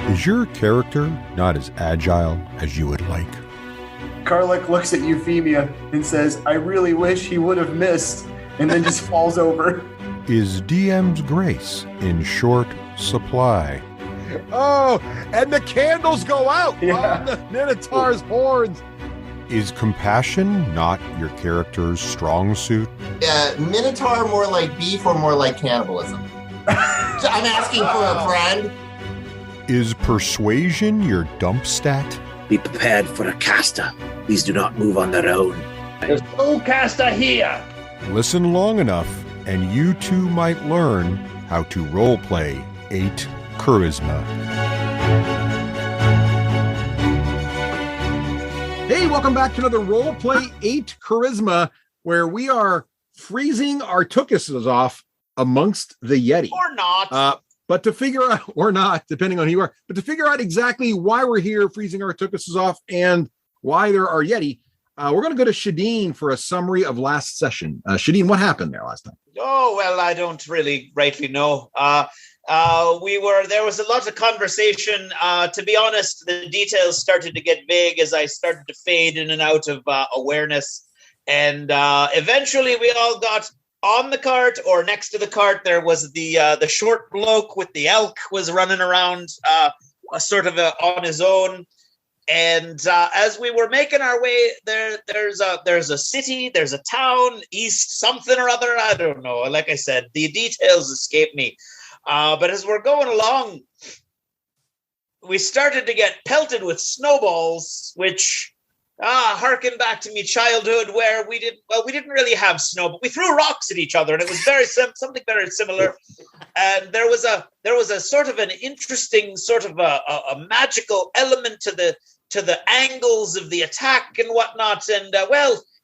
Is your character not as agile as you would like? Karluk looks at Euphemia and says, I really wish he would have missed, and then just falls over. Is DM's grace in short supply? Oh, and the candles go out Yeah. on the Minotaur's horns. Is compassion not your character's strong suit? Minotaur more like beef or more like cannibalism? I'm asking for a friend. Is persuasion your dump stat? Be prepared for a caster. Please do not move on their own. There's no caster here. Listen long enough, and you too might learn how to roleplay 8 Charisma. Hey, welcome back to another Roleplay 8 Charisma, where we are freezing our tuchuses off amongst the Yeti. Or not. But to figure out, or not, depending on who you are, but to figure out exactly why we're here freezing our tuchuses off and why there are Yeti, we're going to go to Shadeen for a summary of last session. Shadeen, what happened there last time? Oh, well, I don't really rightly know. There was a lot of conversation. To be honest, the details started to get vague as I started to fade in and out of awareness. And eventually we all got on the cart, or next to the cart. There was the short bloke with the elk was running around sort of on his own. And as we were making our way there's a city, there's a town, east something or other. I don't know. Like I said, the details escape me. But as we're going along, we started to get pelted with snowballs, which harken back to me childhood, where we didn't really have snow, but we threw rocks at each other, and it was very something very similar. And there was a sort of an interesting sort of a magical element to the angles of the attack and whatnot. And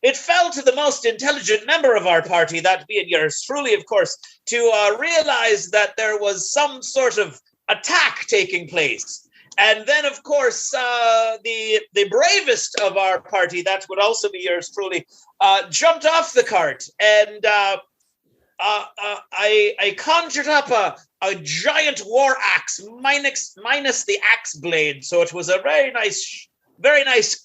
it fell to the most intelligent member of our party, that being yours truly, of course, to realize that there was some sort of attack taking place. And then, of course, the bravest of our party, that would also be yours truly, jumped off the cart, and I conjured up a giant war axe minus the axe blade. So it was a very nice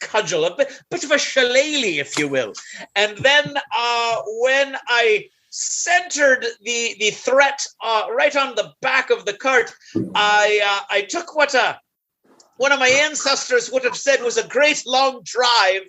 cudgel, a bit of a shillelagh, if you will. And then when I centered the threat right on the back of the cart, I took what one of my ancestors would have said was a great long drive,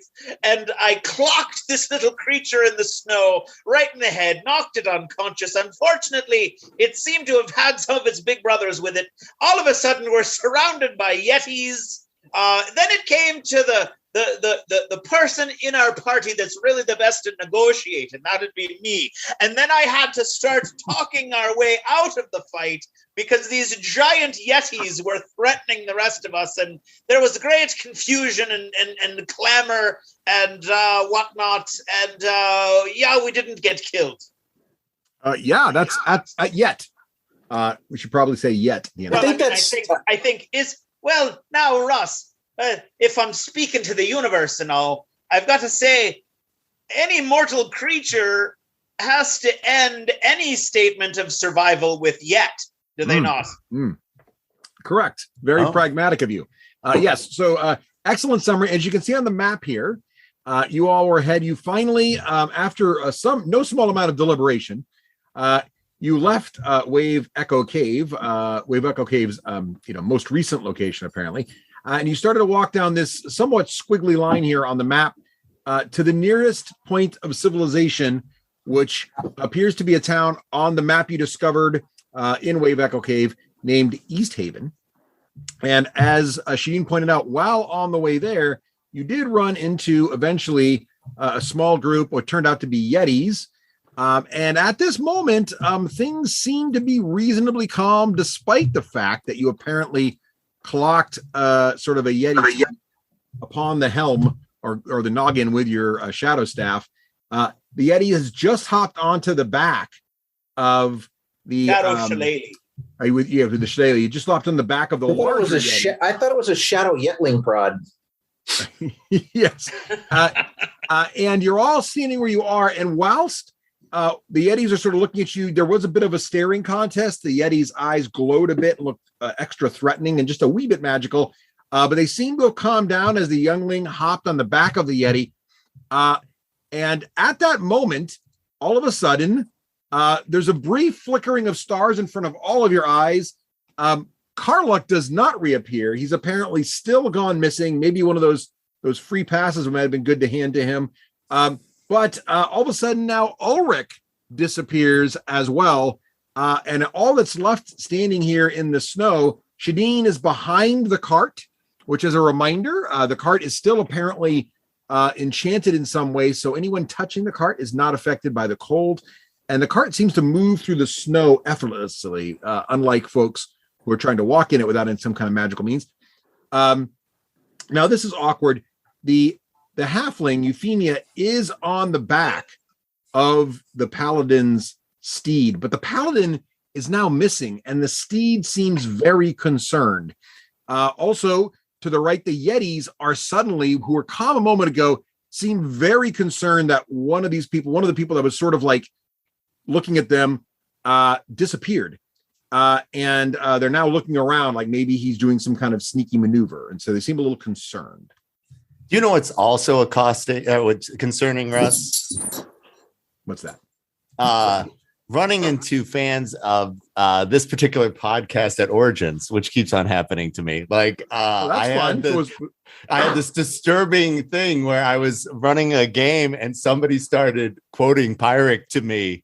and I clocked this little creature in the snow right in the head, knocked it unconscious. Unfortunately, it seemed to have had some of its big brothers with it. All of a sudden, we're surrounded by Yetis. Then it came to the person in our party that's really the best at negotiate, and that'd be me. And then I had to start talking our way out of the fight, because these giant Yetis were threatening the rest of us, and there was great confusion and clamor and whatnot. And we didn't get killed. That's at yet. We should probably say yet. You know? I think now, Russ, if I'm speaking to the universe and all, I've got to say, any mortal creature has to end any statement of survival with yet. Do they not? Correct. Very pragmatic of you. Yes. So excellent summary. As you can see on the map here, you all were ahead. You finally, after no small amount of deliberation, you left Wave Echo Cave's most recent location, apparently. And you started to walk down this somewhat squiggly line here on the map to the nearest point of civilization, which appears to be a town on the map you discovered in Wave Echo Cave named Easthaven. And as Sheen pointed out, while on the way there, you did run into eventually a small group, what turned out to be Yetis. And at this moment, things seem to be reasonably calm, despite the fact that you apparently clocked sort of a Yeti upon the helm or the noggin with your shadow staff. The Yeti has just hopped onto the back of the shadow shillelagh. With the shillelagh. You just hopped on the back of the larger Yeti. I thought it was a shadow Yetling prod. Yes. And you're all standing where you are, and whilst The Yetis are sort of looking at you. There was a bit of a staring contest. The Yeti's eyes glowed a bit and looked extra threatening and just a wee bit magical. But they seemed to have calmed down as the youngling hopped on the back of the Yeti. And at that moment, all of a sudden, there's a brief flickering of stars in front of all of your eyes. Karluk does not reappear. He's apparently still gone missing. Maybe one of those free passes might have been good to hand to him. But all of a sudden now Ulrich disappears as well. And all that's left standing here in the snow, Shadeen is behind the cart, which is a reminder. The cart is still apparently enchanted in some way. So anyone touching the cart is not affected by the cold. And the cart seems to move through the snow effortlessly, unlike folks who are trying to walk in it without some kind of magical means. Now, this is awkward. The halfling, Euphemia, is on the back of the paladin's steed, but the paladin is now missing, and the steed seems very concerned. Also, to the right, the Yetis are suddenly, who were calm a moment ago, seem very concerned that one of the people that was sort of like looking at them, disappeared. And they're now looking around like maybe he's doing some kind of sneaky maneuver. And so they seem a little concerned. You know what's also what's concerning, Russ? What's that? Running into fans of this particular podcast at Origins, which keeps on happening to me. Like I had this disturbing thing where I was running a game and somebody started quoting Pyric to me.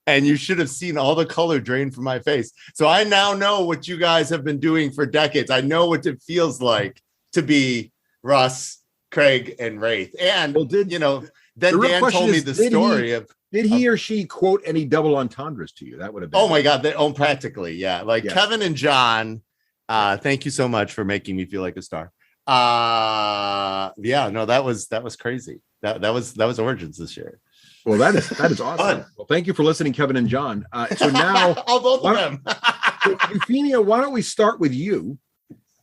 And you should have seen all the color drain from my face. So I now know what you guys have been doing for decades. I know what it feels like to be Russ, Craig, and Wraith. And, then Dan told me the story of... Did he or she quote any double entendres to you? That would have been... Oh, my God. Practically, yeah. Like Kevin and John, thank you so much for making me feel like a star. That was crazy. That was Origins this year. Well, that is awesome. Well, thank you for listening, Kevin and John. So now, both of them. Euphemia, why don't we start with you,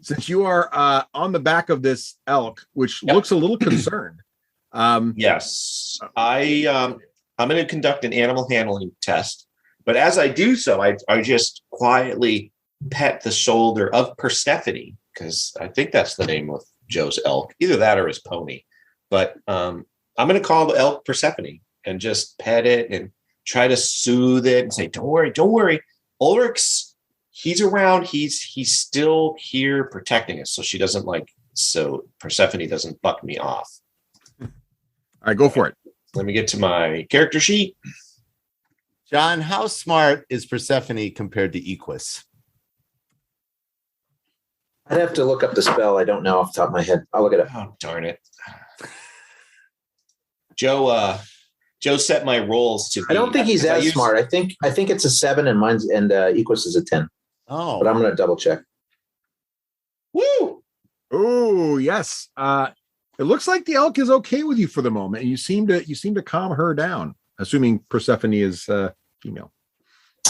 since you are on the back of this elk, which looks a little concerned. Yes, I'm going to conduct an animal handling test, but as I do so, I just quietly pet the shoulder of Persephone, because I think that's the name of Joe's elk, either that or his pony. But I'm going to call the elk Persephone and just pet it and try to soothe it and say, don't worry. Ulrich's, he's around. He's still here protecting us. So Persephone doesn't buck me off. All right, go for it. Let me get to my character sheet. John, how smart is Persephone compared to Equus? I'd have to look up the spell. I don't know off the top of my head. I'll look it up. Oh, darn it. Joe set my rolls to be, I don't think he's as smart. I think it's a 7 and mine's Equus is a 10. Oh, but I'm going to double check. Woo! Oh, yes. It looks like the elk is okay with you for the moment, and you seem to calm her down, assuming Persephone is female.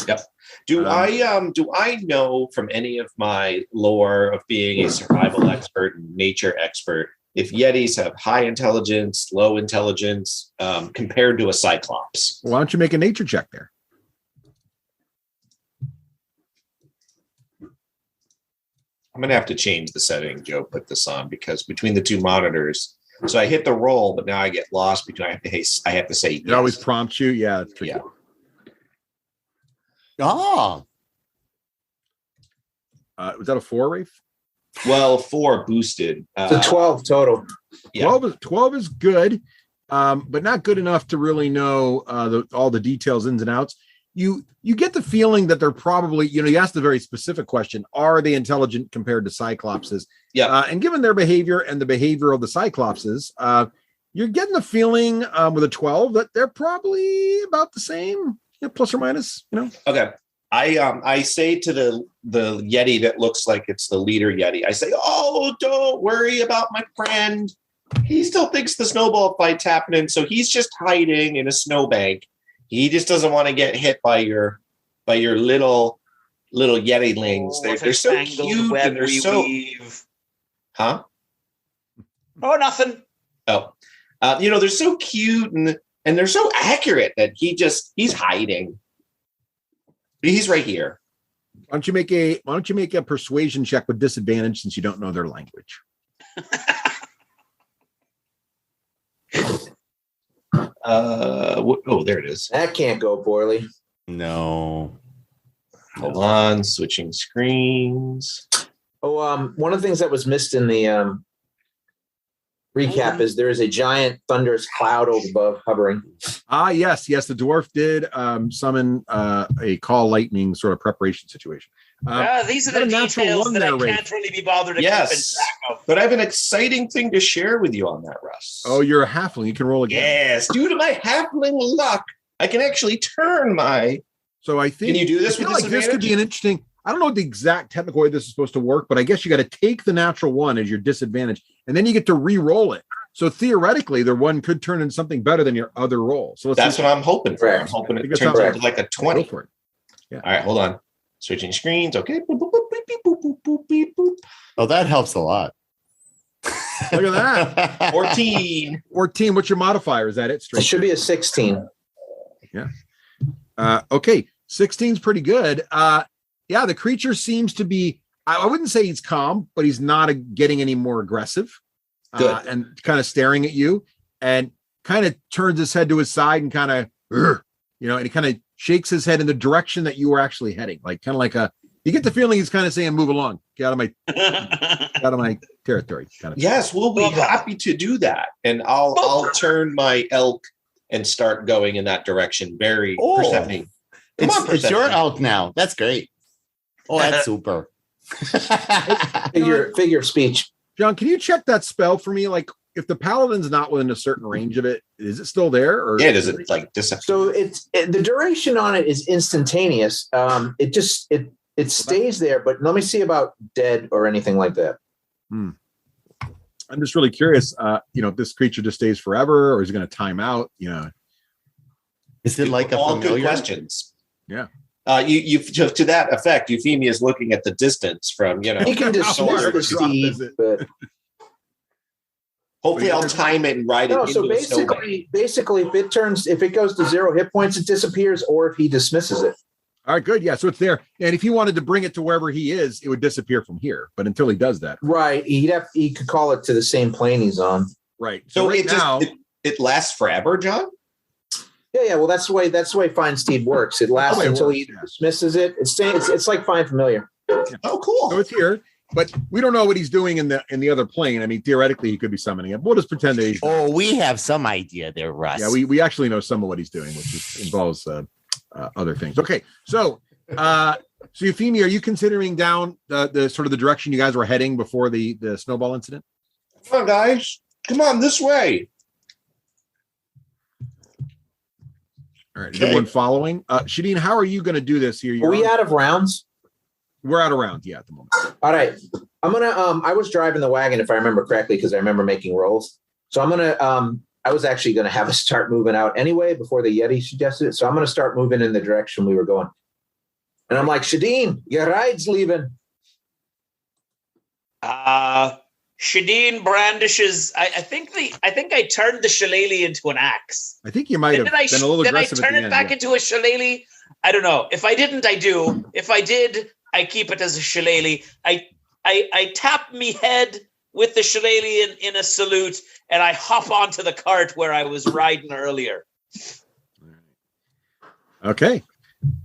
Yep. Do I know from any of my lore of being a survival expert and nature expert if Yetis have high intelligence, low intelligence, compared to a Cyclops? Why don't you make a nature check there? I'm going to have to change the setting Joe put this on, because between the two monitors, so I hit the roll, but now I get lost because I have to say yes. It always prompts you. Yeah. It's tricky. Yeah. Oh. Was that a 4, Rafe? Well, 4 boosted. It's a 12 total. Yeah. 12 is good, but not good enough to really know all the details, ins and outs. You get the feeling that they're probably, you asked a very specific question: are they intelligent compared to Cyclopses? Yeah. And given their behavior and the behavior of the Cyclopses, you're getting the feeling with a 12 that they're probably about the same, plus or minus. Okay. I say to the Yeti that looks like it's the leader Yeti, I say, "Oh, don't worry about my friend. He still thinks the snowball fight's happening, so he's just hiding in a snowbank. He just doesn't want to get hit by your little Yetilings. They're so cute and they're so weave. Huh? Oh, nothing. Oh, they're so cute and and they're so accurate that he's hiding. He's right here. Why don't you make a persuasion check with disadvantage since you don't know their language? There it is. That can't go poorly. No. Hold on, switching screens. One of the things that was missed in the recap is there is a giant thunderous cloud above hovering. Yes. The dwarf did summon a call lightning sort of preparation situation. These are the details that I can't really be bothered to keep in track of. But I have an exciting thing to share with you on that, Russ. Oh, you're a halfling. You can roll again. Yes, due to my halfling luck, I can actually turn my. So I think. Can you do this? I feel like this could be an interesting. I don't know the exact technical way this is supposed to work, but I guess you got to take the natural one as your disadvantage, and then you get to re-roll it. So theoretically, their one could turn into something better than your other roll. So that's what I'm hoping for. I'm hoping it turns into like a 20. Go for it. Yeah. All right, hold on. Switching screens. Okay. Oh, that helps a lot. Look at that. 14. 14. What's your modifier? Is that it? It should be a 16. Yeah. Okay. 16 is pretty good. Yeah, the creature seems to be, I wouldn't say he's calm, but he's not getting any more aggressive. Good. And kind of staring at you and kind of turns his head to his side and kind of, and he kind of shakes his head in the direction that you were actually heading. Like kind of like you get the feeling he's kind of saying, move along, get out of my territory. Kind of. Yes, we'll be happy to do that. And I'll turn my elk and start going in that direction. Very Persephone. It's your elk now. That's great. Oh, that's super. Figure of speech. John, can you check that spell for me? Like, if the paladin's not within a certain range of it, is it still there? Or does it like disappear? So the duration on it is instantaneous. It stays there, but let me see about dead or anything like that. I'm just really curious. If this creature just stays forever, or is it going to time out? Is it like all good questions? Yeah. You to that effect, Euphemia is looking at the distance from, You can dismiss the steed, but hopefully I'll time it and ride it. So basically, if it goes to 0 hit points, it disappears, or if he dismisses it. All right, good. Yeah, so it's there. And if he wanted to bring it to wherever he is, it would disappear from here. But until he does that, right? He could call it to the same plane he's on. Right. So it lasts forever, John. Yeah. Well, that's the way Find Steed works. It lasts until he dismisses it. It's like Find Familiar. Yeah. Oh, cool. So it's here, but we don't know what he's doing in the other plane. I mean, theoretically, he could be summoning it. We'll just pretend that he's. Oh, we have some idea there, Russ. Yeah, we actually know some of what he's doing, which involves other things. Okay, so Euphemia, are you considering down the sort of the direction you guys were heading before the snowball incident? Come on, guys. Come on this way. All right, is everyone following? Shadeen, how are you going to do this here? Are we out of rounds? We're out of rounds, yeah, at the moment. All right. I'm going to, I was driving the wagon, if I remember correctly, because I remember making rolls. So I'm going to, I was actually going to have us start moving out anyway before the Yeti suggested it. So I'm going to start moving in the direction we were going. And I'm like, Shadeen, your ride's leaving. Shadeen brandishes. I think I turned the shillelagh into an axe. I think you might have been a little aggressive. Did I turn it back into a shillelagh? I don't know. If I didn't, I do. If I did, I keep it as a shillelagh. I tap me head with the shillelagh in a salute, and I hop onto the cart where I was riding earlier. Okay.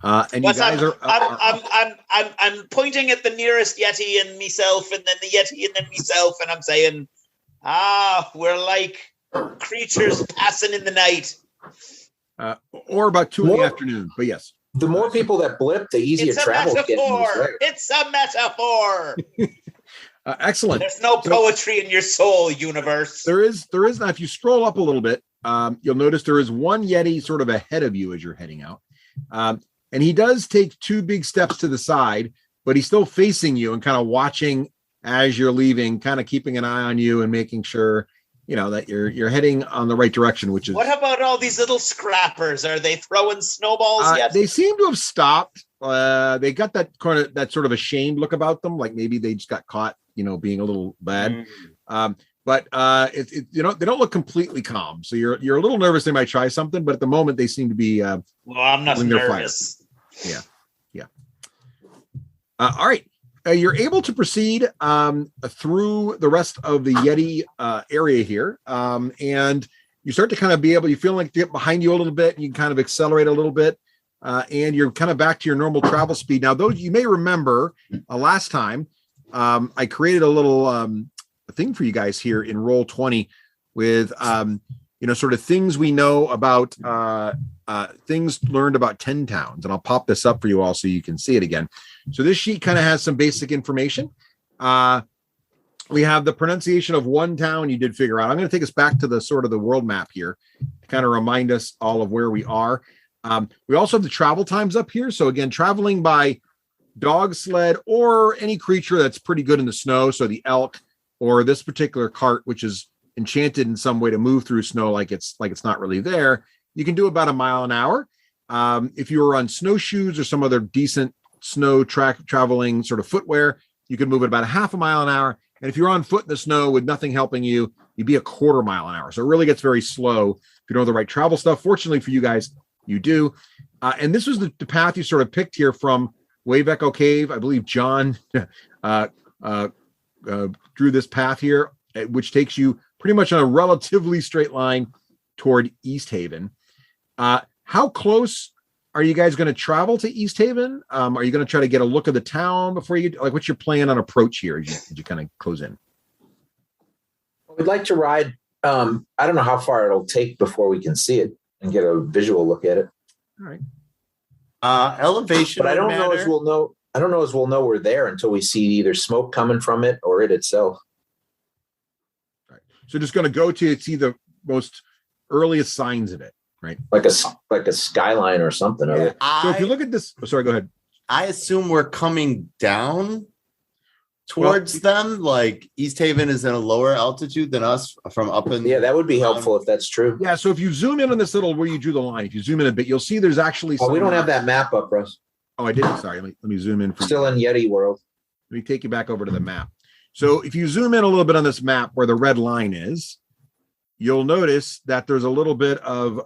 And you guys I'm pointing at the nearest Yeti and myself, and then the Yeti and then myself, and I'm saying, we're like creatures passing in the night. Or about 2 in the afternoon, but yes. The more people that blip, the easier travel. It's a metaphor. Excellent. There's no poetry in your soul, universe. There is now. If you scroll up a little bit, you'll notice there is one Yeti sort of ahead of you as you're heading out. And he does take 2 big steps to the side, but he's still facing you and kind of watching as you're leaving, kind of keeping an eye on you and making sure, that you're heading on the right direction, which is. What about all these little scrappers? Are they throwing snowballs yet? They seem to have stopped. They got that sort of ashamed look about them, like maybe they just got caught, being a little bad. but they don't look completely calm. So you're a little nervous they might try something, but at the moment they seem to be. Well, I'm not nervous. Yeah. All right. You're able to proceed through the rest of the Yeti area here, and you start to kind of you feel like to get behind you a little bit, and you can kind of accelerate a little bit, and you're kind of back to your normal travel speed. Now, those you may remember last time, I created a little thing for you guys here in Roll20 with sort of things we know about things learned about 10 towns, and I'll pop this up for you all so you can see it again. So this sheet kind of has some basic information. We have the pronunciation of one town you did figure out. I'm going to take us back to the sort of the world map here to kind of remind us all of where we are. We also have the travel times up here. So again, traveling by dog sled or any creature that's pretty good in the snow. So the elk or this particular cart, which is enchanted in some way to move through snow like it's not really there. You can do about a mile an hour. If you were on snowshoes or some other decent snow traveling sort of footwear, you could move at about a half a mile an hour. And if you're on foot in the snow with nothing helping you, you'd be a quarter mile an hour. So it really gets very slow if you don't have the right travel stuff. Fortunately for you guys, you do. And this was the path you sort of picked here from Wave Echo Cave. I believe John drew this path here, which takes you pretty much on a relatively straight line toward Easthaven. How close are you guys going to travel to Easthaven? Are you going to try to get a look of the town before you what's your plan on approach here as you kind of close in? We'd like to ride. I don't know how far it'll take before we can see it and get a visual look at it. All right. Elevation. But I don't know as we'll know. I don't know as we'll know we're there until we see either smoke coming from it or it itself. All right. So just going to go to see the most earliest signs of it. Right. Like a skyline or something. Yeah. So if you look at this, sorry, go ahead. I assume we're coming down towards them. Like Easthaven is in a lower altitude than us from up in. Yeah, that would be helpful if that's true. Yeah. So if you zoom in on this little where you drew the line, if you zoom in a bit, you'll see there's actually. Oh, we don't have that map up, Russ. Oh, I did. Sorry. Let me zoom in. Still in Yeti world. Let me take you back over to the map. So if you zoom in a little bit on this map where the red line is, you'll notice that there's a little bit of,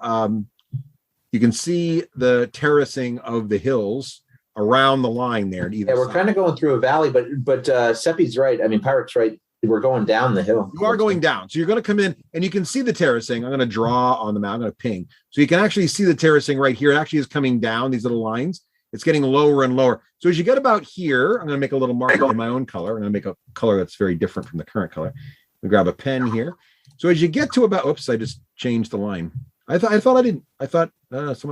you can see the terracing of the hills around the line there. Yeah, we're kind of going through a valley, but Seppi's right. I mean, Pirate's right. We're going down the hill. You are going down. So you're going to come in and you can see the terracing. I'm going to draw on the map. I'm going to ping. So you can actually see the terracing right here. It actually is coming down, these little lines. It's getting lower and lower. So as you get about here, I'm going to make a little mark in my own color. I'm going to make a color that's very different from the current color. We grab a pen here. So as you get to about, oops, I just changed the line. I thought someone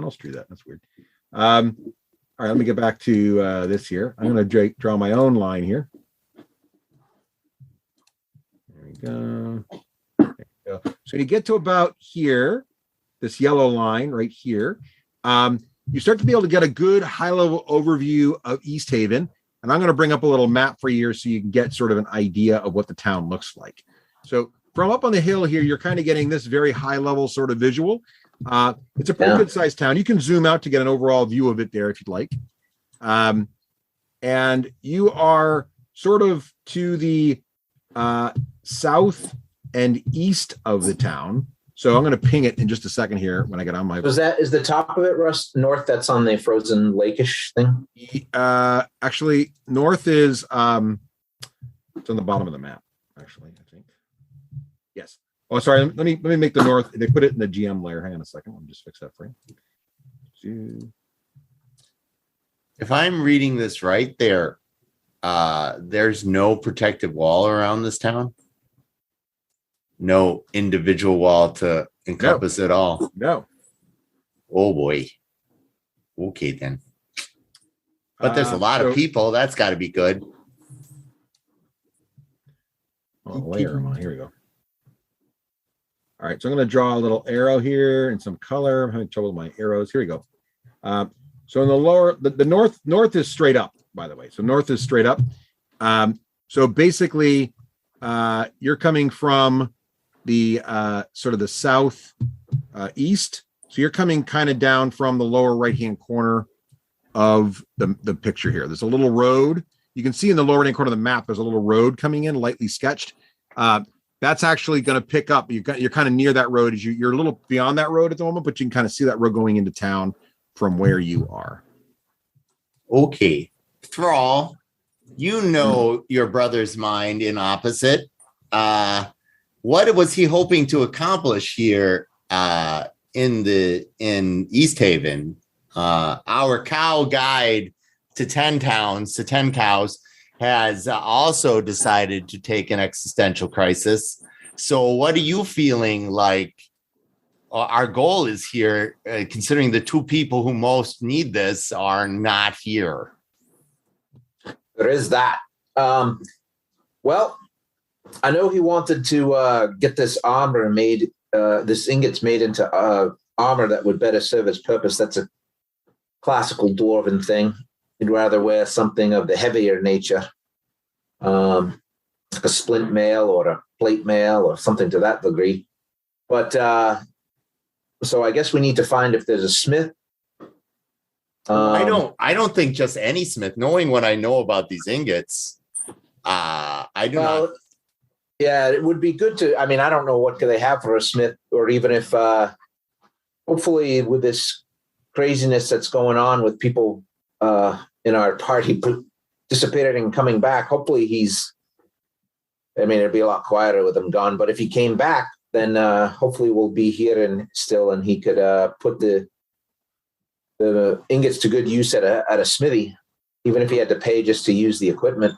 else drew that. That's weird. All right, let me get back to this here. I'm going to draw my own line here. There we go. There we go. So you get to about here, this yellow line right here. You start to be able to get a good high-level overview of Easthaven. And I'm going to bring up a little map for you so you can get sort of an idea of what the town looks like. So from up on the hill here, you're kind of getting this very high-level sort of visual. It's a pretty good-sized town. You can zoom out to get an overall view of it there if you'd like. And you are sort of to the south and east of the town. So I'm going to ping it in just a second here when I get on my. Is the top of it, Russ, north? That's on the frozen lake-ish thing. Actually, north is it's on the bottom of the map. Actually, I think. Yes. Oh, sorry. Let me make the north. They put it in the GM layer. Hang on a second. Let me just fix that for you. If I'm reading this right, there's no protective wall around this town. No individual wall to encompass it all. No. Oh boy. Okay then. But there's a lot of people. That's got to be good. Oh, layer them on. Here we go. All right, so I'm going to draw a little arrow here and some color. I'm having trouble with my arrows. Here we go. So in the lower, the north is straight up, by the way. So north is straight up. So basically, you're coming from the sort of the south east. So you're coming kind of down from the lower right-hand corner of the picture here. There's a little road. You can see in the lower right-hand corner of the map, there's a little road coming in, lightly sketched. That's actually going to pick up. You're kind of near that road. You're a little beyond that road at the moment, but you can kind of see that road going into town from where you are. Okay. Thrall, you know your brother's mind in opposite. What was he hoping to accomplish here in Easthaven? Our cow guide to 10 towns, to 10 cows, has also decided to take an existential crisis. So what are you feeling like our goal is here, considering the two people who most need this are not here? There is that. Well, I know he wanted to get this armor made, this ingots made into armor that would better serve his purpose. That's a classical dwarven thing. He'd rather wear something of the heavier nature, like a splint mail or a plate mail or something to that degree. But so I guess we need to find if there's a smith. I don't think just any smith. Knowing what I know about these ingots, I do not. Yeah, it would be good to. I mean, I don't know what do they have for a smith, or even if, hopefully, with this craziness that's going on with people in our party dissipating and coming back, hopefully it'd be a lot quieter with him gone. But if he came back, then hopefully we'll be here and he could put the ingots to good use at a smithy, even if he had to pay just to use the equipment.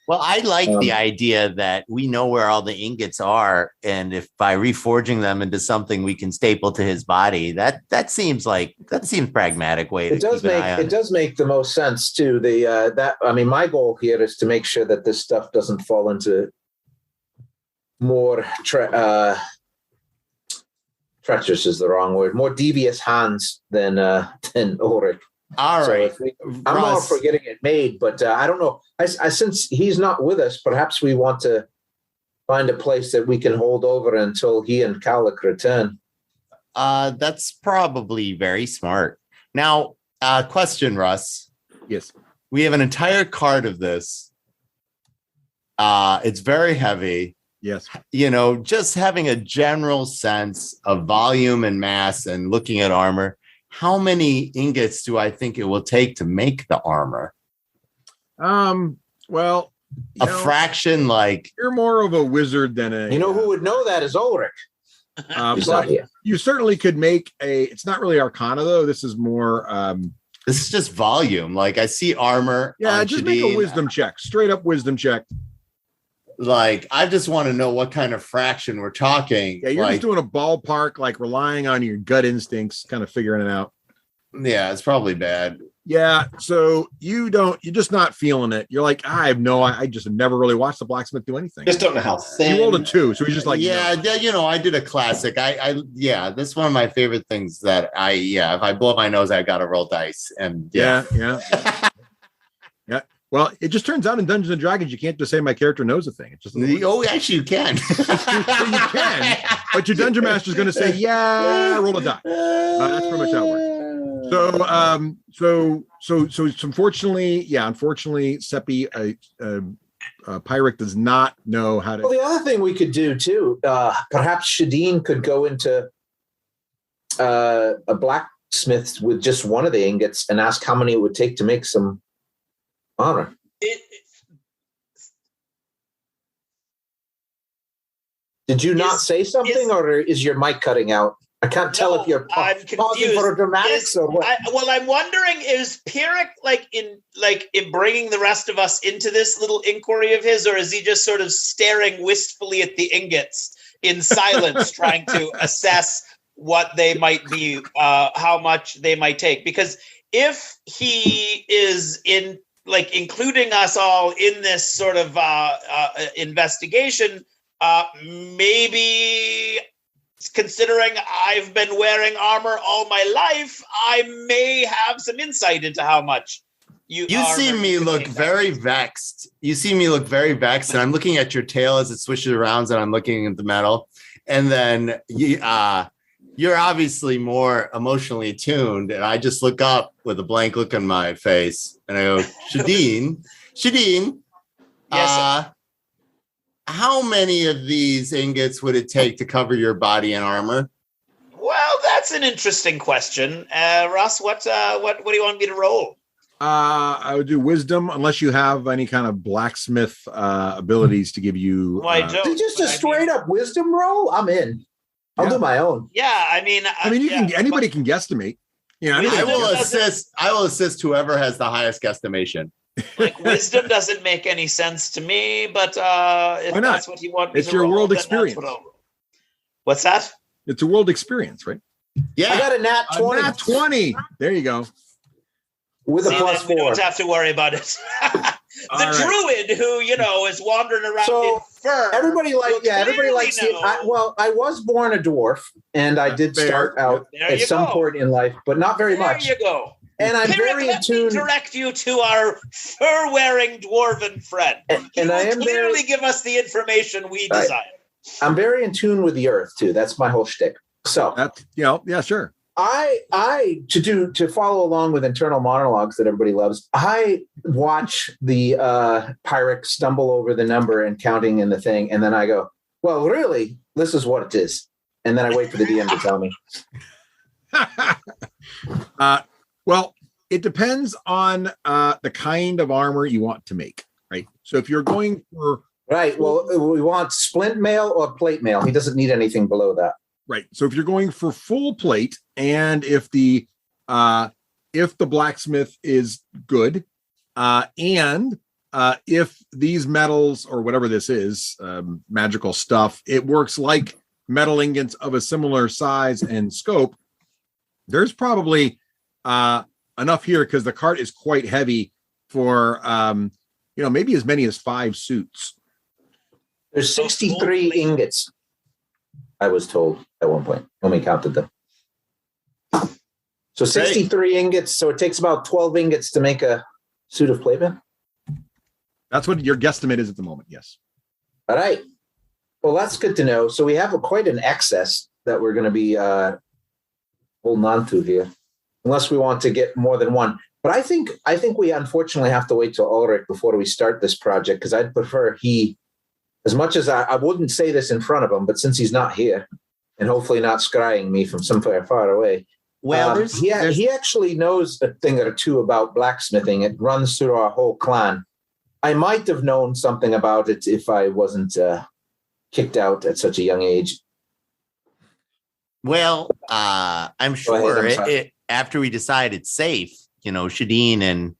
Well, I like the idea that we know where all the ingots are, and if by reforging them into something we can staple to his body, that seems pragmatic way. It does make the most sense too. My goal here is to make sure that this stuff doesn't fall into more treacherous is the wrong word, more devious hands than Ulrich. All right. I'm all for getting it made, but I don't know. Since he's not with us, perhaps we want to find a place that we can hold over until he and Kalik return. That's probably very smart. Now, question, Russ. Yes. We have an entire cart of this. It's very heavy. Yes. Just having a general sense of volume and mass and looking at armor. How many ingots do I think it will take to make the armor? Well, fraction, like you're more of a wizard than a. You know who would know that is Ulrich. But you certainly could make it's not really Arcana though. This is more. This is just volume. Like I see armor. Yeah, just make a wisdom check. Straight up wisdom check. Like, I just want to know what kind of fraction we're talking. Yeah, you're just doing a ballpark, like relying on your gut instincts, kind of figuring it out. Yeah, it's probably bad. Yeah, so you're just not feeling it. You're like, I just have never really watched the blacksmith do anything. Just don't know how thin. You rolled a 2, so he's just like, I did a classic. This is one of my favorite things that if I blow my nose, I got to roll dice. And yeah. Well, it just turns out in Dungeons and Dragons, you can't just say my character knows a thing. It's just actually you can. You can, but your dungeon master is going to say, roll a die. That's pretty much how it works. So unfortunately, Seppi, Pyric does not know how to. Well, the other thing we could do too, perhaps Shadeen could go into a blacksmith with just one of the ingots and ask how many it would take to make some armor. Did you not say something, or is your mic cutting out? I can't tell if you're pausing for a dramatics or what. I'm wondering, is Pyric in bringing the rest of us into this little inquiry of his, or is he just sort of staring wistfully at the ingots in silence, trying to assess what they might be, how much they might take? Because if he is including us all in this sort of investigation, maybe considering I've been wearing armor all my life, I may have some insight into how much you see me look very vexed. You see me look very vexed, and I'm looking at your tail as it swishes around, and I'm looking at the metal. And then you're obviously more emotionally attuned, and I just look up with a blank look on my face, and I go, Shadeen, yes, how many of these ingots would it take to cover your body in armor? Well, that's an interesting question. Ross, what do you want me to roll? I would do wisdom unless you have any kind of blacksmith abilities to give you. Well, I don't. Just a straight up wisdom roll? I'm in. I'll do my own. Yeah, I mean, anybody can guesstimate. I will assist whoever has the highest guesstimation. Like wisdom doesn't make any sense to me, but if that's what you want me it's to your roll, world then experience. that's what I'll roll. What's that? It's a world experience, right? Yeah, I got a nat 20. A nat 20. There you go. With a plus 4. We don't have to worry about it. Druid who, is wandering around in fur. Everybody likes it. I was born a dwarf, and I did start out at some point in life, but not very much. There you go. And I'm very in tune. Direct you to our fur-wearing dwarven friend. And I am clearly give us the information we desire. I'm very in tune with the earth too. That's my whole shtick. So that's yeah, sure. I to follow along with internal monologues that everybody loves. I watch the Pyrrhic stumble over the number and counting in the thing, and then I go, "Well, really, this is what it is." And then I wait for the DM to tell me. Well, it depends on the kind of armor you want to make, right? So if you're going for we want splint mail or plate mail. He doesn't need anything below that. Right. So if you're going for full plate, and if the blacksmith is good, and if these metals or whatever this is, magical stuff, it works like metal ingots of a similar size and scope, there's probably enough here because the cart is quite heavy for maybe as many as 5 suits. There's 63 ingots, I was told at one point when we counted them. So 63 ingots. So it takes about 12 ingots to make a suit of plate mail. That's what your guesstimate is at the moment. Yes. All right. Well, that's good to know. So we have quite an excess that we're going to be holding on to here, unless we want to get more than one. But I think we unfortunately have to wait till Ulrich before we start this project, because I'd prefer as much as I wouldn't say this in front of him, but since he's not here and hopefully not scrying me from somewhere far away, well, he actually knows a thing or two about blacksmithing. It runs through our whole clan. I might have known something about it if I wasn't kicked out at such a young age. Well, I'm sure after we decide it's safe, Shadeen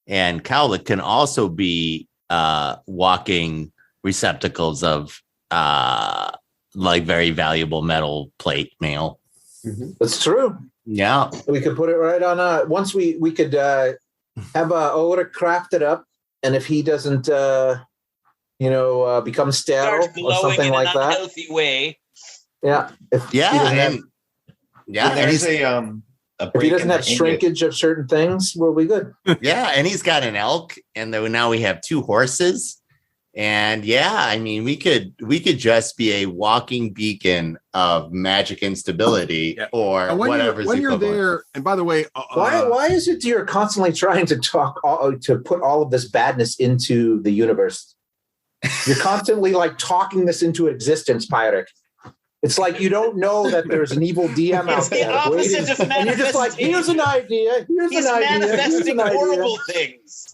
and Cowlick can also be walking receptacles of very valuable metal plate mail. Mm-hmm. That's true. Yeah, we could put it right on. Once we could have Ulrich craft it up, and if he doesn't, become stale or something like that, unhealthy way. Yeah. If he doesn't have shrinkage of certain things, we'll be good. Yeah, and he's got an elk, and then now we have 2 horses. And we could just be a walking beacon of magic instability or whatever. When you're there, and by the way, why is it you're constantly trying to to put all of this badness into the universe? You're constantly talking this into existence, Pyrrhic. It's like you don't know that there's an evil DM out there. It's the opposite of manifesting. And you're just like, here's an idea. He's manifesting horrible things.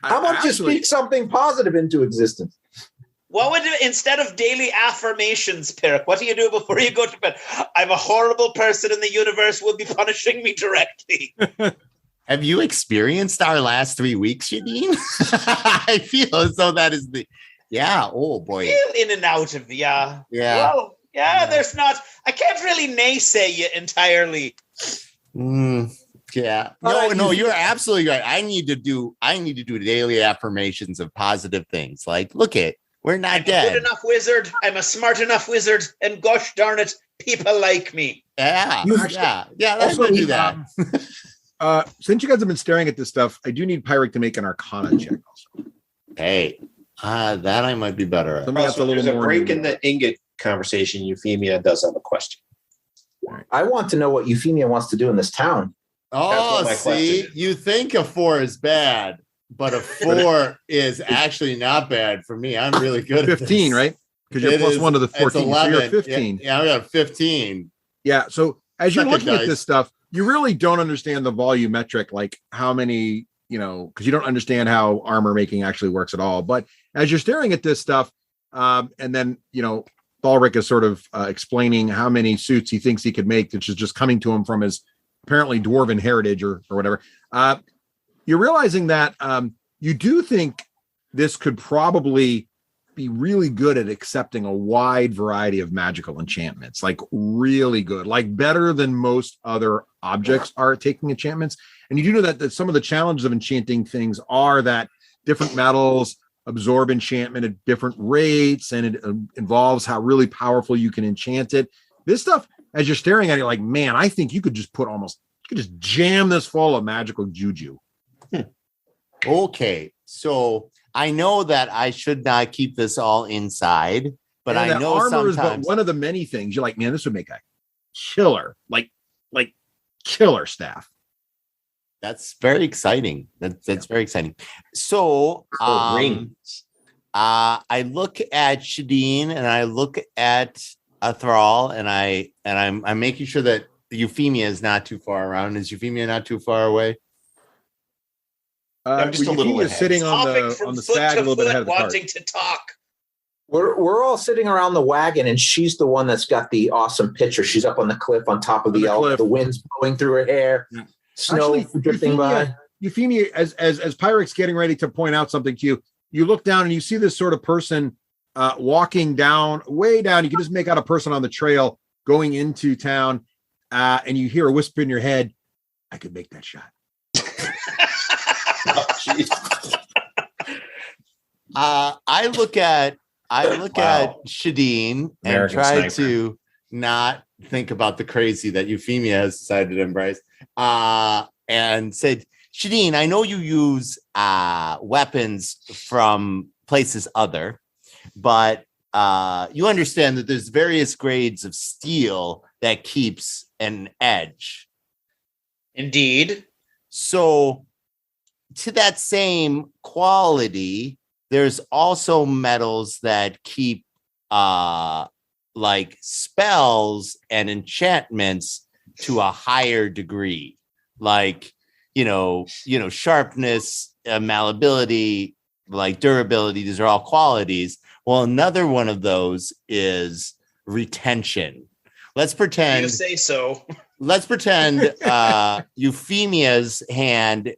How about you speak something positive into existence? What would instead of daily affirmations, Pyrrhic, what do you do before you go to bed? I'm a horrible person and the universe will be punishing me directly. Have you experienced our last 3 weeks, Shadeen? I feel as though that is oh boy. In and out of Well, there's not. I can't really naysay you entirely. Yeah. No, you're absolutely right. I need to do daily affirmations of positive things. Like, we're not I'm dead. A good enough wizard. I'm a smart enough wizard, and gosh darn it, people like me. Yeah. Let's go do that. Since you guys have been staring at this stuff, I do need Pyrrhic to make an Arcana check also. Hey, that I might be better at. There's a break in the ingot conversation. Euphemia does have a question. I want to know what Euphemia wants to do in this town. Oh, see, you think a 4 is bad, but a 4 is actually not bad for me. I'm really good at 15, this. right? Because you're plus 1 to the 14. So you're 15. Yeah, I got 15. Yeah. So as you're looking dice. at this stuff, you really don't understand the volumetric, like how many, because you don't understand how armor making actually works at all. But as you're staring at this stuff, and then, Balric is sort of explaining how many suits he thinks he could make, which is just coming to him from his apparently dwarven heritage or whatever. You're realizing that you do think this could probably be really good at accepting a wide variety of magical enchantments, like really good, like better than most other objects are at taking enchantments. And you do know that some of the challenges of enchanting things are that different metals absorb enchantment at different rates, and it involves how really powerful you can enchant it. This stuff, as you're staring at it, like, man, I think you could just jam this full of magical juju. Okay, so I know that I should not keep this all inside, but I know armor is sometimes but one of the many things. You're like, man, this would make a killer, like killer staff. That's very exciting. That's very exciting. So I look at Shadeen and I look at Thrall, and I'm making sure that Euphemia is not too far around. Is Euphemia not too far away? I'm just a little ahead. Sitting on the stag a little bit ahead of the cart. Wanting to talk. We're all sitting around the wagon, and she's the one that's got the awesome picture. She's up on the cliff on top of the elk. The wind's blowing through her hair. Yeah. Snow drifting by. Euphemia, as Pyrrhic's getting ready to point out something to you, you look down and you see this sort of person walking down, way down. You can just make out a person on the trail going into town, and you hear a whisper in your head, "I could make that shot." I look at Shadeen and try to not think about the crazy that Euphemia has decided to embrace. And said, Shadeen, I know you use weapons from places other, but you understand that there's various grades of steel that keeps an edge. Indeed. So to that same quality, there's also metals that keep like spells and enchantments to a higher degree, like sharpness, malleability, like durability. These are all qualities. Well, another one of those is retention. Let's pretend you say so. Let's pretend Euphemia's hand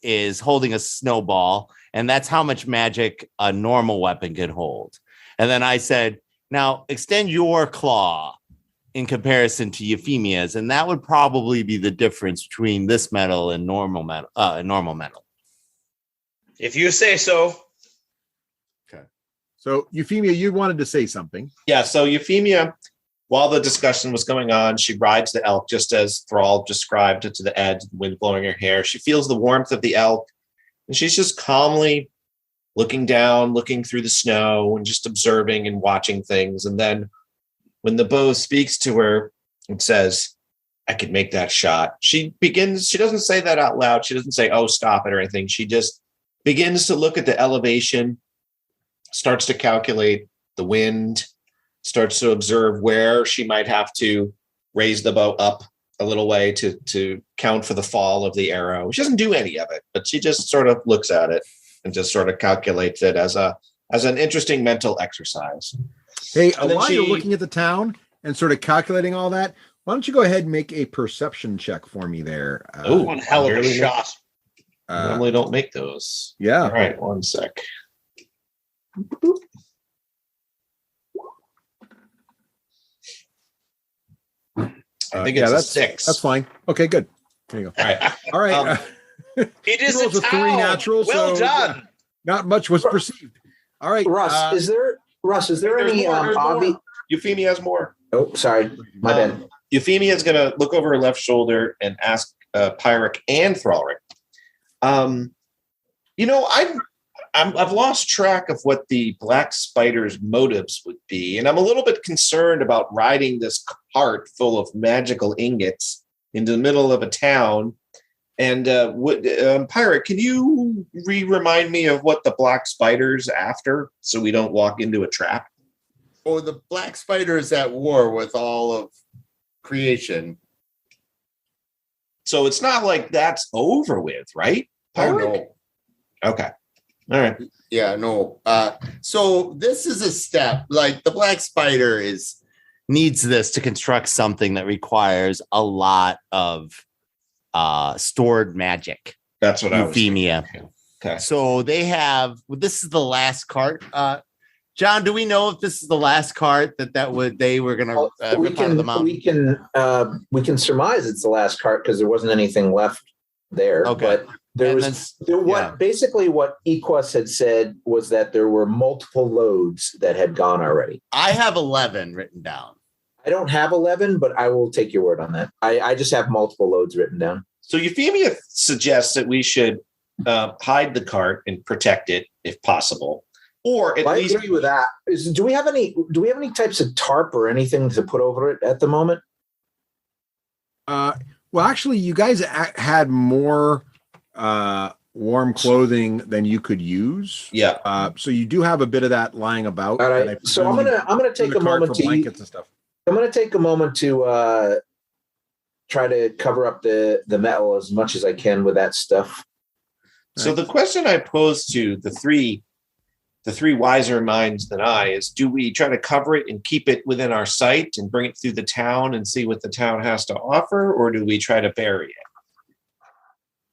is holding a snowball, and that's how much magic a normal weapon can hold. And then I said, now extend your claw in comparison to Euphemia's, and that would probably be the difference between this metal and normal metal. If you say so. Okay. So Euphemia, you wanted to say something. Yeah, so Euphemia, while the discussion was going on, she rides the elk just as Thrall described to the edge, the wind blowing her hair. She feels the warmth of the elk, and she's just calmly looking down, looking through the snow, and just observing and watching things. And then when the bow speaks to her and says, "I could make that shot," she doesn't say that out loud. She doesn't say, "Oh, stop it," or anything. She just begins to look at the elevation, starts to calculate the wind, starts to observe where she might have to raise the bow up a little way to count for the fall of the arrow. She doesn't do any of it, but she just sort of looks at it and just sort of calculates it as an interesting mental exercise. Hey, while you're looking at the town and sort of calculating all that, why don't you go ahead and make a perception check for me there? One hell of a shot. Normally don't make those. Yeah. All right, one sec. I think it's that's 6. That's fine. Okay, good. There you go. All right. All right. It is a 3 natural. Well so done. Not much was perceived. All right, Russ. Is there any obvious? Euphemia has more. Oh, sorry, my bad. Euphemia is going to look over her left shoulder and ask Pyrrhic and Thrallric. I've lost track of what the Black Spider's motives would be, and I'm a little bit concerned about riding this cart full of magical ingots into the middle of a town And Pirate, can you remind me of what the black spider's after so we don't walk into a trap? Oh, the black spider is at war with all of creation. So it's not like that's over with, right? Pirate? Oh, no. Okay. All right. Yeah, no. So this is a step. Like the black spider needs this to construct something that requires a lot of stored magic. That's what Euphemia. I was thinking. Okay. So they have. This is the last cart. John, do we know if this is the last cart they were going to rip out of the mountain? We can surmise it's the last cart because there wasn't anything left there. Okay. But basically what Equus had said was that there were multiple loads that had gone already. I have 11 written down. I don't have 11, but I will take your word on that. I just have multiple loads written down. So Euphemia suggests that we should hide the cart and protect it if possible. Or at least I agree with that. Do we have any types of tarp or anything to put over it at the moment? Well, actually, you guys had more warm clothing than you could use. Yeah. So you do have a bit of that lying about. All right. So I'm gonna take a moment to blankets and stuff. I'm gonna take a moment to try to cover up the metal as much as I can with that stuff. So the question I pose to the three wiser minds than I is, do we try to cover it and keep it within our sight and bring it through the town and see what the town has to offer? Or do we try to bury it?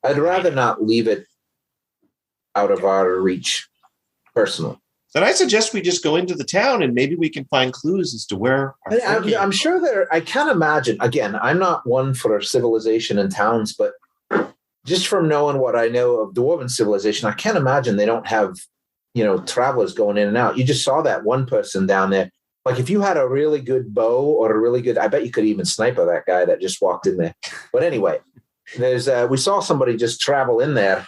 I'd rather not leave it out of our reach, personally. Then I suggest we just go into the town and maybe we can find clues as to where. I'm sure I can't imagine. Again, I'm not one for civilization and towns, but just from knowing what I know of dwarven civilization, I can't imagine they don't have, travelers going in and out. You just saw that one person down there. Like if you had a really good bow or I bet you could even sniper that guy that just walked in there. But anyway, we saw somebody just travel in there.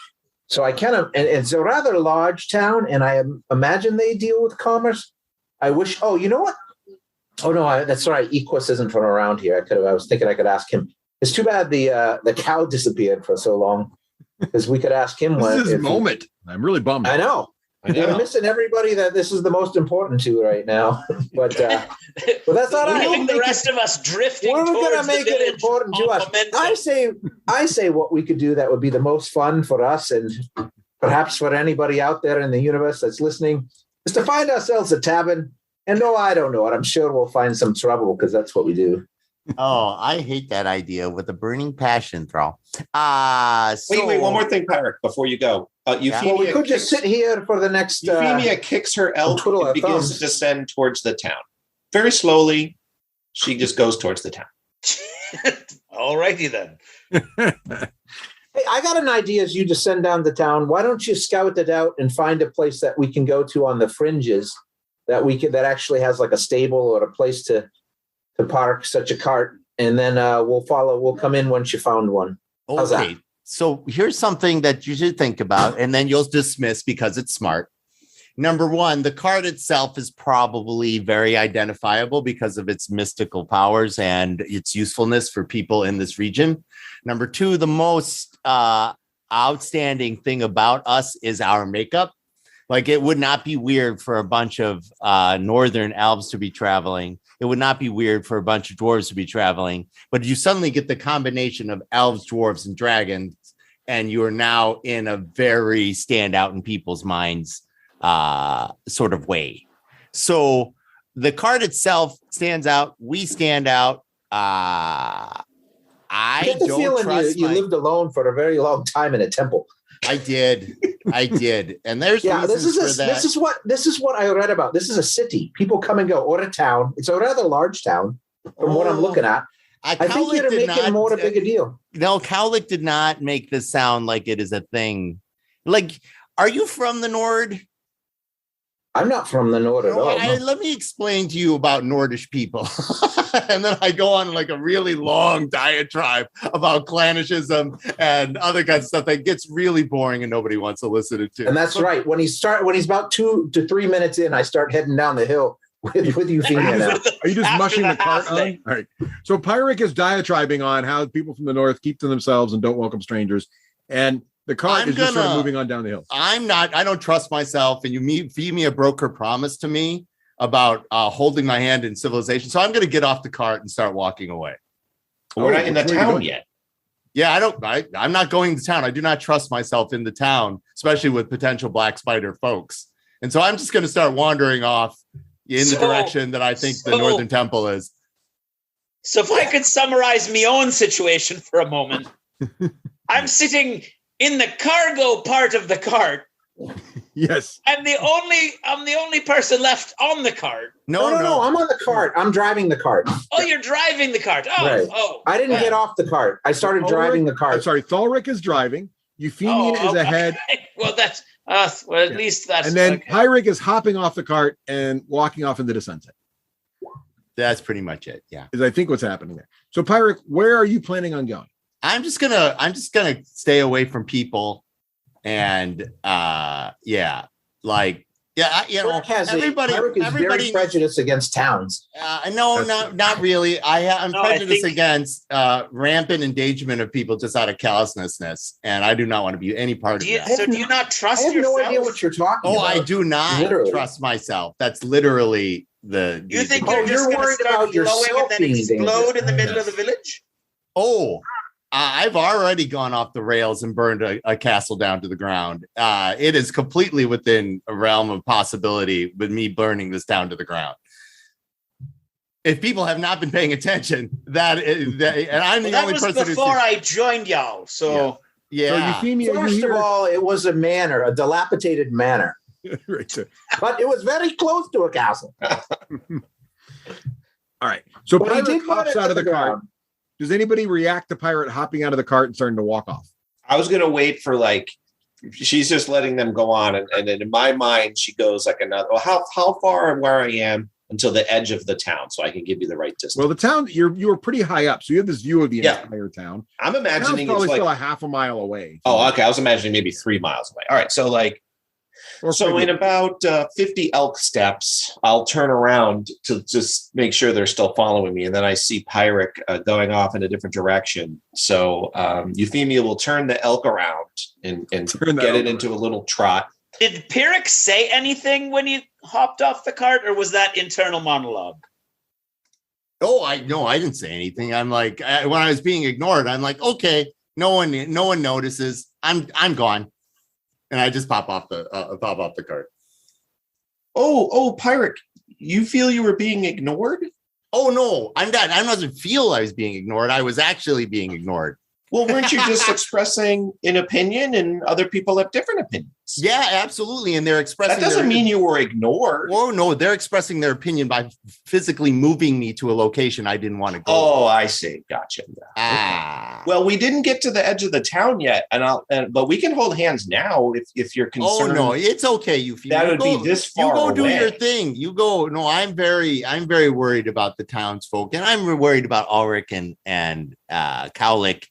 So and it's a rather large town, and I imagine they deal with commerce. I wish. Oh, you know what? Oh no, that's right. Equus isn't from around here. I was thinking I could ask him. It's too bad the cow disappeared for so long, because we could ask him. This is his moment. I'm really bummed. I know. You're missing everybody that this is the most important to right now. But that's not right. Leaving the rest of us drifting. We're going to make it important to us. I say what we could do that would be the most fun for us and perhaps for anybody out there in the universe that's listening is to find ourselves a tavern. And no, I don't know it. I'm sure we'll find some trouble because that's what we do. Oh, I hate that idea with a burning passion, Thrall. Wait, one more thing, Pirate, before you go. Euphemia we could just sit here for the next. Euphemia kicks her elf and begins to descend towards the town. Very slowly, she just goes towards the town. All righty then. Hey, I got an idea as you descend down the town. Why don't you scout it out and find a place that we can go to on the fringes that actually has like a stable or a place to park such a cart, and then we'll come in once you found one. How's that? So here's something that you should think about, and then you'll dismiss because it's smart. Number one, the cart itself is probably very identifiable because of its mystical powers and its usefulness for people in this region. Number two, the most outstanding thing about us is our makeup. Like, it would not be weird for a bunch of northern elves to be traveling. It would not be weird for a bunch of dwarves to be traveling. But you suddenly get the combination of elves, dwarves, and dragons, and you are now in a very stand out in people's minds sort of way. So the card itself stands out. We stand out. I get the feeling you lived alone for a very long time in a temple. I did. And there's this is what I read about. This is a city. People come and go, or a town. It's a rather large town from what I'm looking at. I think you're making more a bigger deal. No, Cowlick did not make this sound like it is a thing. Like, are you from the Nord? I'm not from the Nord at all. Let me explain to you about Nordish people. And then I go on like a really long diatribe about clannishism and other kinds of stuff that gets really boring and nobody wants to listen to. And that's right. When he's about 2 to 3 minutes in, I start heading down the hill with Euphemia now. Are you just After mushing the cart on? halfling. All right. So Pyric is diatribing on how people from the north keep to themselves and don't welcome strangers. And the cart is just sort of moving on down the hill. I don't trust myself. And Euphemia broke her promise to me about holding my hand in civilization. So I'm going to get off the cart and start walking away. We're not in the town yet. Yeah, I'm not going to town. I do not trust myself in the town, especially with potential black spider folks. And so I'm just going to start wandering off in the direction that I think the Northern Temple is. So if I could summarize my own situation for a moment, I'm sitting in the cargo part of the cart. Yes. I'm the only person left on the cart. No. I'm on the cart. I'm driving the cart. Oh, you're driving the cart. Oh, right. I didn't get off the cart. I started driving the cart. I'm sorry, Thalric is driving. Euphemia is ahead. Well, that's at least that's. And then Pyric is hopping off the cart and walking off into the sunset. That's pretty much it. Yeah. Is I think what's happening there. So Pyric, where are you planning on going? I'm just gonna stay away from people. And everybody is very prejudiced against towns. No, not really. I'm prejudiced against rampant engagement of people just out of callousness, and I do not want to be any part of that. So do you not trust yourself? I have no idea what you're talking about. I do not trust myself. That's literally the. You think you're just going to start glowing and then explode in the middle of the village? Oh. I've already gone off the rails and burned a castle down to the ground. It is completely within a realm of possibility with me burning this down to the ground. If people have not been paying attention, and I'm the only person. That was before I joined y'all. So yeah. So first of all, it was a manor, a dilapidated manor, right. But it was very close to a castle. All right. So Pyric hops out of the cart. Does anybody react to Pirate hopping out of the cart and starting to walk off? I was going to wait for she's just letting them go on. And then in my mind, she goes how far and where I am until the edge of the town so I can give you the right distance. Well, the town, you were pretty high up. So you have this view of the entire town. I'm imagining it's probably still a half a mile away. Oh, okay. I was imagining maybe 3 miles away. All right. So in about 50 elk steps, I'll turn around to just make sure they're still following me. And then I see Pyric going off in a different direction. So Euphemia will turn the elk around and get it into a little trot. Did Pyric say anything when you hopped off the cart, or was that internal monologue? Oh, I didn't say anything. I'm like, when I was being ignored, I'm like, okay, no one notices. I'm gone. And I just pop off the cart. Oh, Pyric, you feel you were being ignored? Oh no, I'm not. I doesn't feel I was being ignored. I was actually being ignored. Well, weren't you just expressing an opinion, and other people have different opinions? Yeah, absolutely. And they're expressing. That doesn't mean you were ignored. Oh no, they're expressing their opinion by physically moving me to a location I didn't want to go. Oh, I see. Gotcha. Ah. Okay. Well, we didn't get to the edge of the town yet, but we can hold hands now if you're concerned. Oh no, it's okay. That would be this far. You go away. Do your thing. You go. No, I'm very worried about the townsfolk, and I'm worried about Ulrich and Cowlick.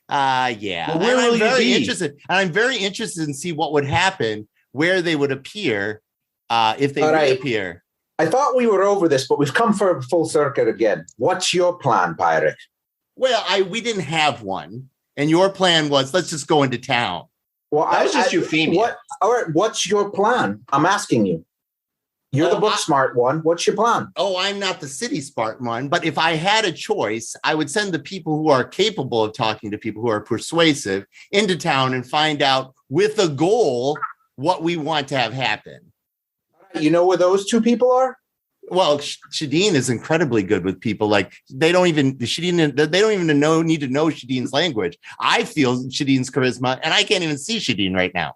Yeah. Well, where will you be? I'm very interested in see what would happen, where they would appear, if they would appear. I thought we were over this, but we've come for a full circuit again. What's your plan, Pyric? Well, we didn't have one, and your plan was let's just go into town. Well, that was just Euphemia. All right, what's your plan? I'm asking you. You're the book smart one. What's your plan? Oh, I'm not the city smart one. But if I had a choice, I would send the people who are capable of talking to people who are persuasive into town and find out with a goal what we want to have happen. You know where those two people are? Well, Shadeen is incredibly good with people. Like they don't even need to know Shadeen's language. I feel Shadeen's charisma, and I can't even see Shadeen right now.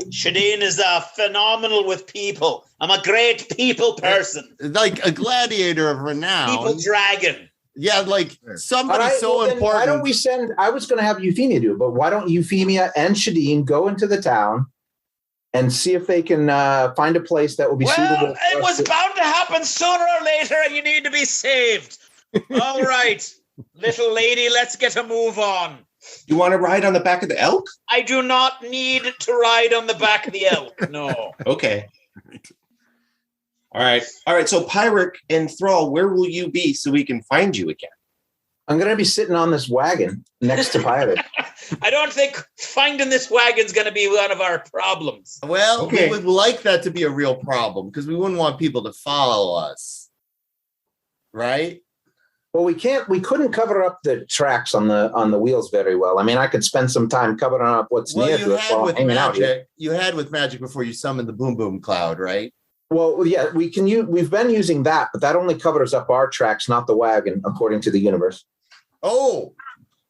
Shadeen is phenomenal with people. I'm a great people person. Like a gladiator of renown. People dragon. Yeah, like somebody important. Why don't we send, I was going to have Euphemia do it, but why don't Euphemia and Shadeen go into the town and see if they can find a place that will be suitable? It was bound to happen sooner or later, and you need to be saved. All right, little lady, let's get a move on. You want to ride on the back of the elk? I do not need to ride on the back of the elk. No. Okay. All right. So Pyric and Thrall, where will you be so we can find you again? I'm going to be sitting on this wagon next to Pyric. I don't think finding this wagon's going to be one of our problems. Well, we would like that to be a real problem because we wouldn't want people to follow us. Right? Well, we couldn't cover up the tracks on the wheels very well. I mean, I could spend some time covering up what's near to us while hanging out here. You had with magic before you summoned the boom boom cloud, right? Well, yeah, we've been using that, but that only covers up our tracks, not the wagon, according to the universe. Oh,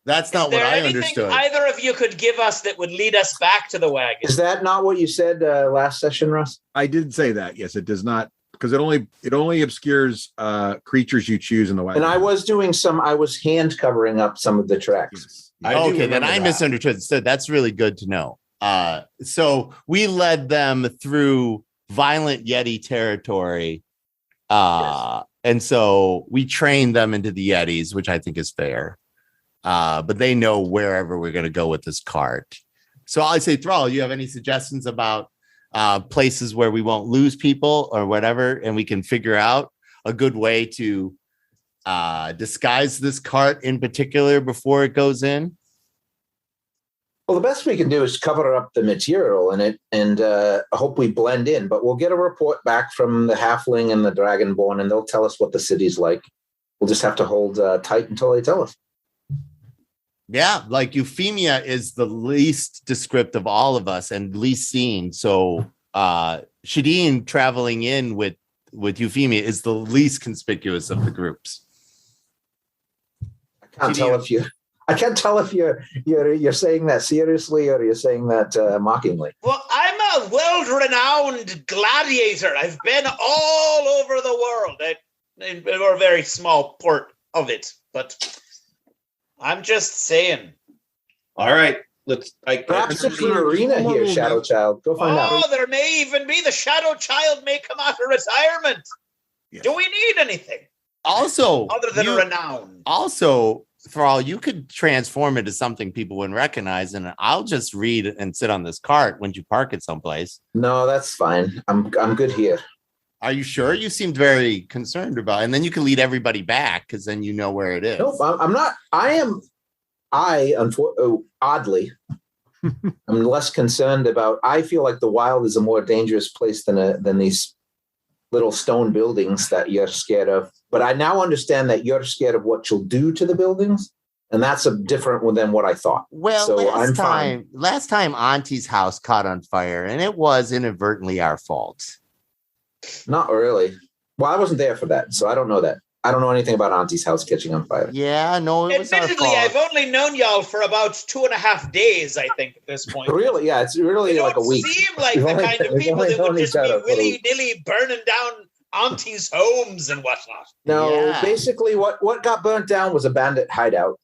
that's not what I understood. Either of you could give us that would lead us back to the wagon. Is that not what you said last session, Russ? I did say that. Yes, it does not, because it only obscures creatures you choose in the wagon. And I was hand covering up some of the tracks. Yes. Okay, then I misunderstood. So that's really good to know. So we led them through violent Yeti territory. And so we trained them into the Yetis, which I think is fair. But they know wherever we're going to go with this cart. So I say, Thrall, you have any suggestions about places where we won't lose people or whatever, and we can figure out a good way to disguise this cart in particular before it goes in? Well, the best we can do is cover up the material in it and hope we blend in. But we'll get a report back from the halfling and the dragonborn, and they'll tell us what the city's like. We'll just have to hold tight until they tell us. Yeah, like Euphemia is the least descriptive of all of us and least seen. So Shadeen traveling in with Euphemia is the least conspicuous of the groups. I can't tell if you're saying that seriously or you're saying that mockingly. Well, I'm a world-renowned gladiator. I've been all over the world. We're a very small port of it, but I'm just saying. All right. Perhaps it's an arena here, Shadow Child. Go find out. Oh, there may even be the Shadow Child may come out of retirement. Yes. Do we need anything? Also, other than renown. Also, Thrall, you could transform into something people wouldn't recognize, and I'll just read and sit on this cart when you park it someplace. No, that's fine. I'm good here. Are you sure? You seemed very concerned about it. And then you can lead everybody back because then you know where it is. Nope, I'm not. Oddly, I'm less concerned about. I feel like the wild is a more dangerous place than these little stone buildings that you're scared of. But I now understand that you're scared of what you'll do to the buildings, and that's different than what I thought. Well, so last time Auntie's house caught on fire, and it was inadvertently our fault. Not really. Well, I wasn't there for that, so I don't know that. I don't know anything about Auntie's house catching on fire. Yeah, no, it was our fault. I've only known y'all for about 2.5 days, I think, at this point. Really? Yeah, it's really like a week. Seem like the kind of people that would just be willy-nilly burning down Auntie's homes and whatnot. No, basically what got burnt down was a bandit hideout.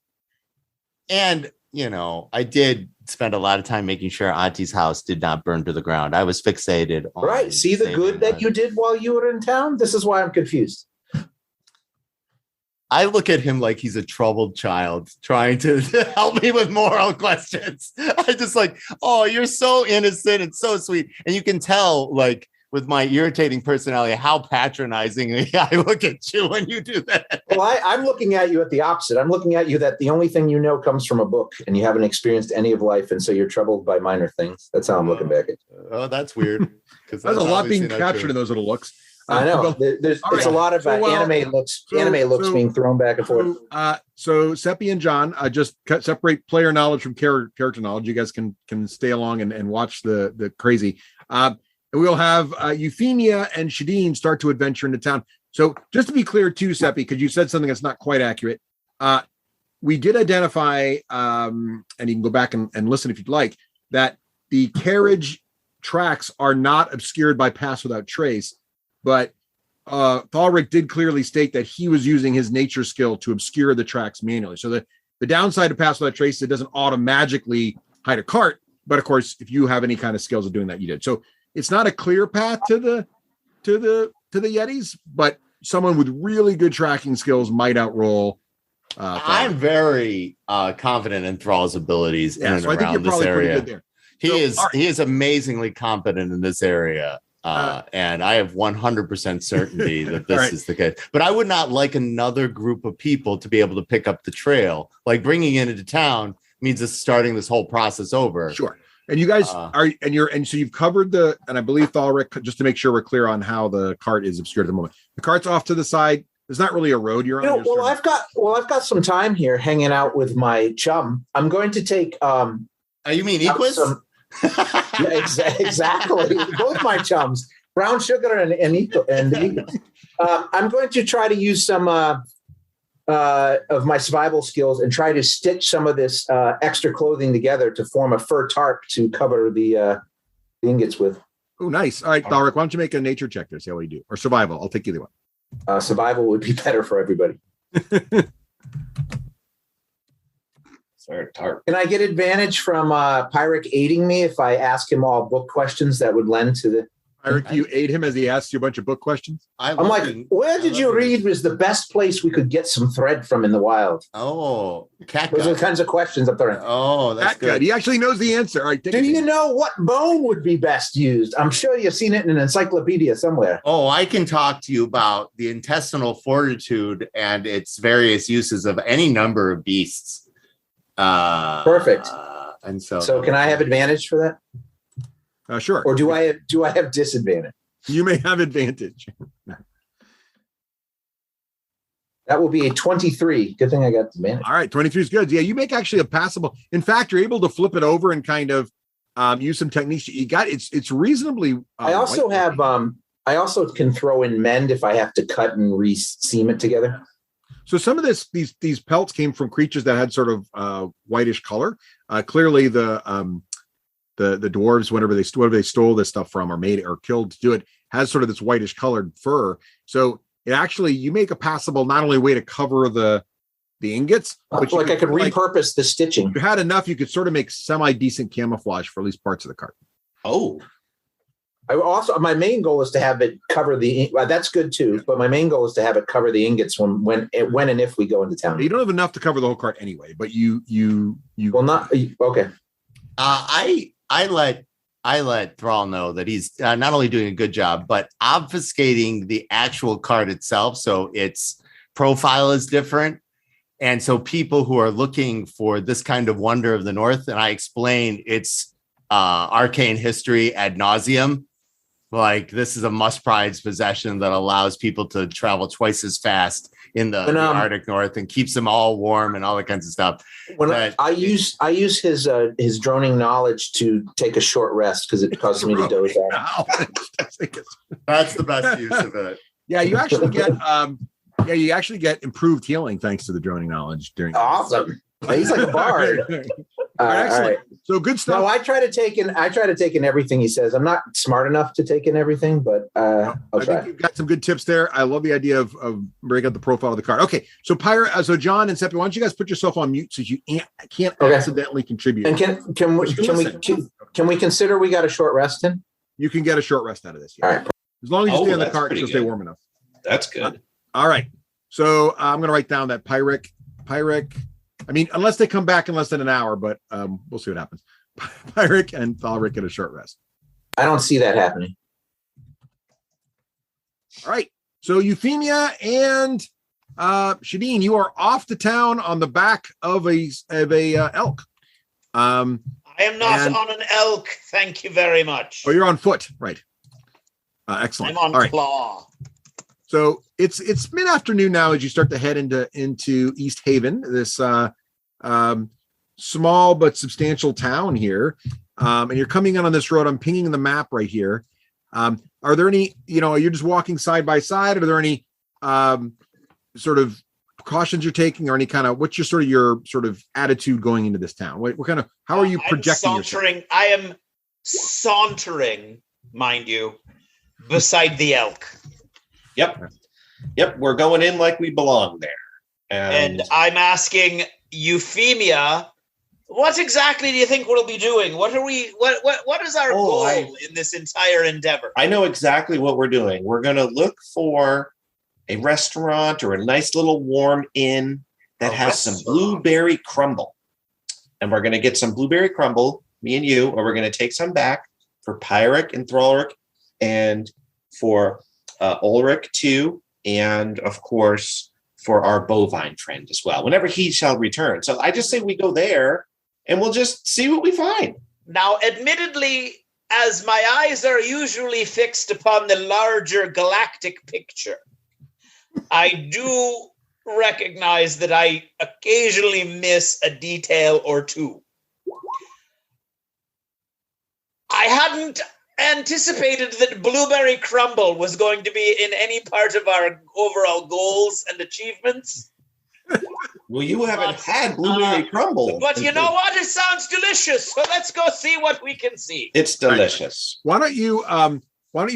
And, I did spend a lot of time making sure Auntie's house did not burn to the ground. I was fixated on right. See the good that you did while you were in town? This is why I'm confused. I look at him like he's a troubled child trying to help me with moral questions. I just oh, you're so innocent and so sweet. And you can tell, with my irritating personality, how patronizingly I look at you when you do that. Well, I'm looking at you at the opposite. I'm looking at you that the only thing you know comes from a book and you haven't experienced any of life. And so you're troubled by minor things. That's how I'm looking back at you. Oh, that's weird. There's a lot being captured in those little looks. I know. There's a lot of anime looks being thrown back and forth. So Seppi and John, just separate player knowledge from character knowledge. You guys can stay along and watch the crazy. And we'll have Euphemia and Shadeen start to adventure into town. So just to be clear too, Seppi, because you said something that's not quite accurate. We did identify, and you can go back and listen if you'd like, that the carriage tracks are not obscured by Pass Without Trace, but Thalric did clearly state that he was using his nature skill to obscure the tracks manually. So the downside of Pass Without Trace, it doesn't automatically hide a cart, but of course, if you have any kind of skills of doing that, you did. So it's not a clear path to the Yetis, but someone with really good tracking skills might outroll. I'm very confident in Thrall's abilities in and around this area. He is amazingly competent in this area. And I have 100% certainty that this is the case. But I would not like another group of people to be able to pick up the trail. Like bringing it into town means it's starting this whole process over. Sure. And you guys so you've covered and I believe Thalric, just to make sure we're clear on how the cart is obscured at the moment. The cart's off to the side. There's not really a road you're on. I've got some time here hanging out with my chum. I'm going to take you mean Equus? Yeah, exactly. Both my chums, Brown Sugar and Equus. I'm going to try to use some of my survival skills and try to stitch some of this extra clothing together to form a fur tarp to cover the ingots with. Oh, nice. All right, Thalric, why don't you make a nature check there, see how you do. Or survival. I'll take either one. Survival would be better for everybody. Can I get advantage from Pyric aiding me if I ask him all book questions that would lend to the... Pyric, you aid him as he asks you a bunch of book questions? I'm like, where did you read was the best place we could get some thread from in the wild? Oh, cat. Those are the kinds of questions I'm throwing. Oh, that's good. He actually knows the answer. All right, do you know what bone would be best used? I'm sure you've seen it in an encyclopedia somewhere. Oh, I can talk to you about the intestinal fortitude and its various uses of any number of beasts. Perfect. And so can I have advantage for that? Sure. Or do I have disadvantage? You may have advantage. That will be a 23. Good thing I got advantage. All right, 23 is good. Yeah, you make actually a passable. In fact, you're able to flip it over and kind of use some techniques. You got it's reasonably. I also have. I also can throw in mend if I have to cut and re-seam it together. So some of these pelts came from creatures that had sort of whitish color. Clearly, the dwarves, whenever they stole this stuff from or made it or killed to do it, has sort of this whitish colored fur. So it actually, you make a passable not only way to cover the ingots, but like I could repurpose the stitching. If you had enough, you could sort of make semi-decent camouflage for at least parts of the cart. Oh. My main goal is to have it cover that's good too, but my main goal is to have it cover the ingots when and if we go into town. You don't have enough to cover the whole cart anyway, but you well, not okay. I let Thrall know that he's not only doing a good job, but obfuscating the actual card itself. So its profile is different. And so people who are looking for this kind of wonder of the North, and I explain its arcane history ad nauseum. Like this is a must prize possession that allows people to travel twice as fast in the Arctic North and keeps them all warm and all that kinds of stuff. When I use his droning knowledge to take a short rest because it causes me to doze off. That's the best use of it. Yeah, you actually get improved healing thanks to the droning knowledge during. Awesome. He's like a bard. Excellent. Right. So good stuff. No, I try to take in everything he says. I'm not smart enough to take in everything, but I'll try. think you've got some good tips there. I love the idea of breaking up the profile of the card. Okay, so so John and Seppi, why don't you guys put yourself on mute so you can't accidentally contribute? And can we consider we got a short rest in? You can get a short rest out of this. Yeah. All right. As long as you stay on the cart, you'll stay warm enough. That's good. All right. So I'm going to write down that Pyric. I mean, unless they come back in less than an hour, but we'll see what happens. Pyric and Thalric get a short rest. I don't see that happening. All right. So Euphemia and Shadeen, you are off to town on the back of a elk. I am not on an elk. Thank you very much. Oh, you're on foot, right? Excellent. I'm on claw. So it's mid-afternoon now as you start to head into Easthaven, this small but substantial town here. And you're coming in on this road. I'm pinging the map right here. Are there any, are you just walking side by side? Are there any sort of precautions you're taking, or any kind of, what's your sort of attitude going into this town? What kind of, how are you projecting yourself? I am sauntering, mind you, beside the elk. Yep. We're going in like we belong there. And I'm asking Euphemia, what exactly do you think we'll be doing? What is our goal in this entire endeavor? I know exactly what we're doing. We're going to look for a restaurant or a nice little warm inn that has some blueberry crumble. And we're going to get some blueberry crumble, me and you, or we're going to take some back for Pyric and Thrallric and for Ulrich too, and of course for our bovine friend as well, whenever he shall return. So I just say we go there and we'll just see what we find. Now, admittedly, as my eyes are usually fixed upon the larger galactic picture, I do recognize that I occasionally miss a detail or two. I hadn't anticipated that blueberry crumble was going to be in any part of our overall goals and achievements. Well, you haven't had blueberry crumble. But you know what? It sounds delicious. So let's go see what we can see. It's delicious. Why don't you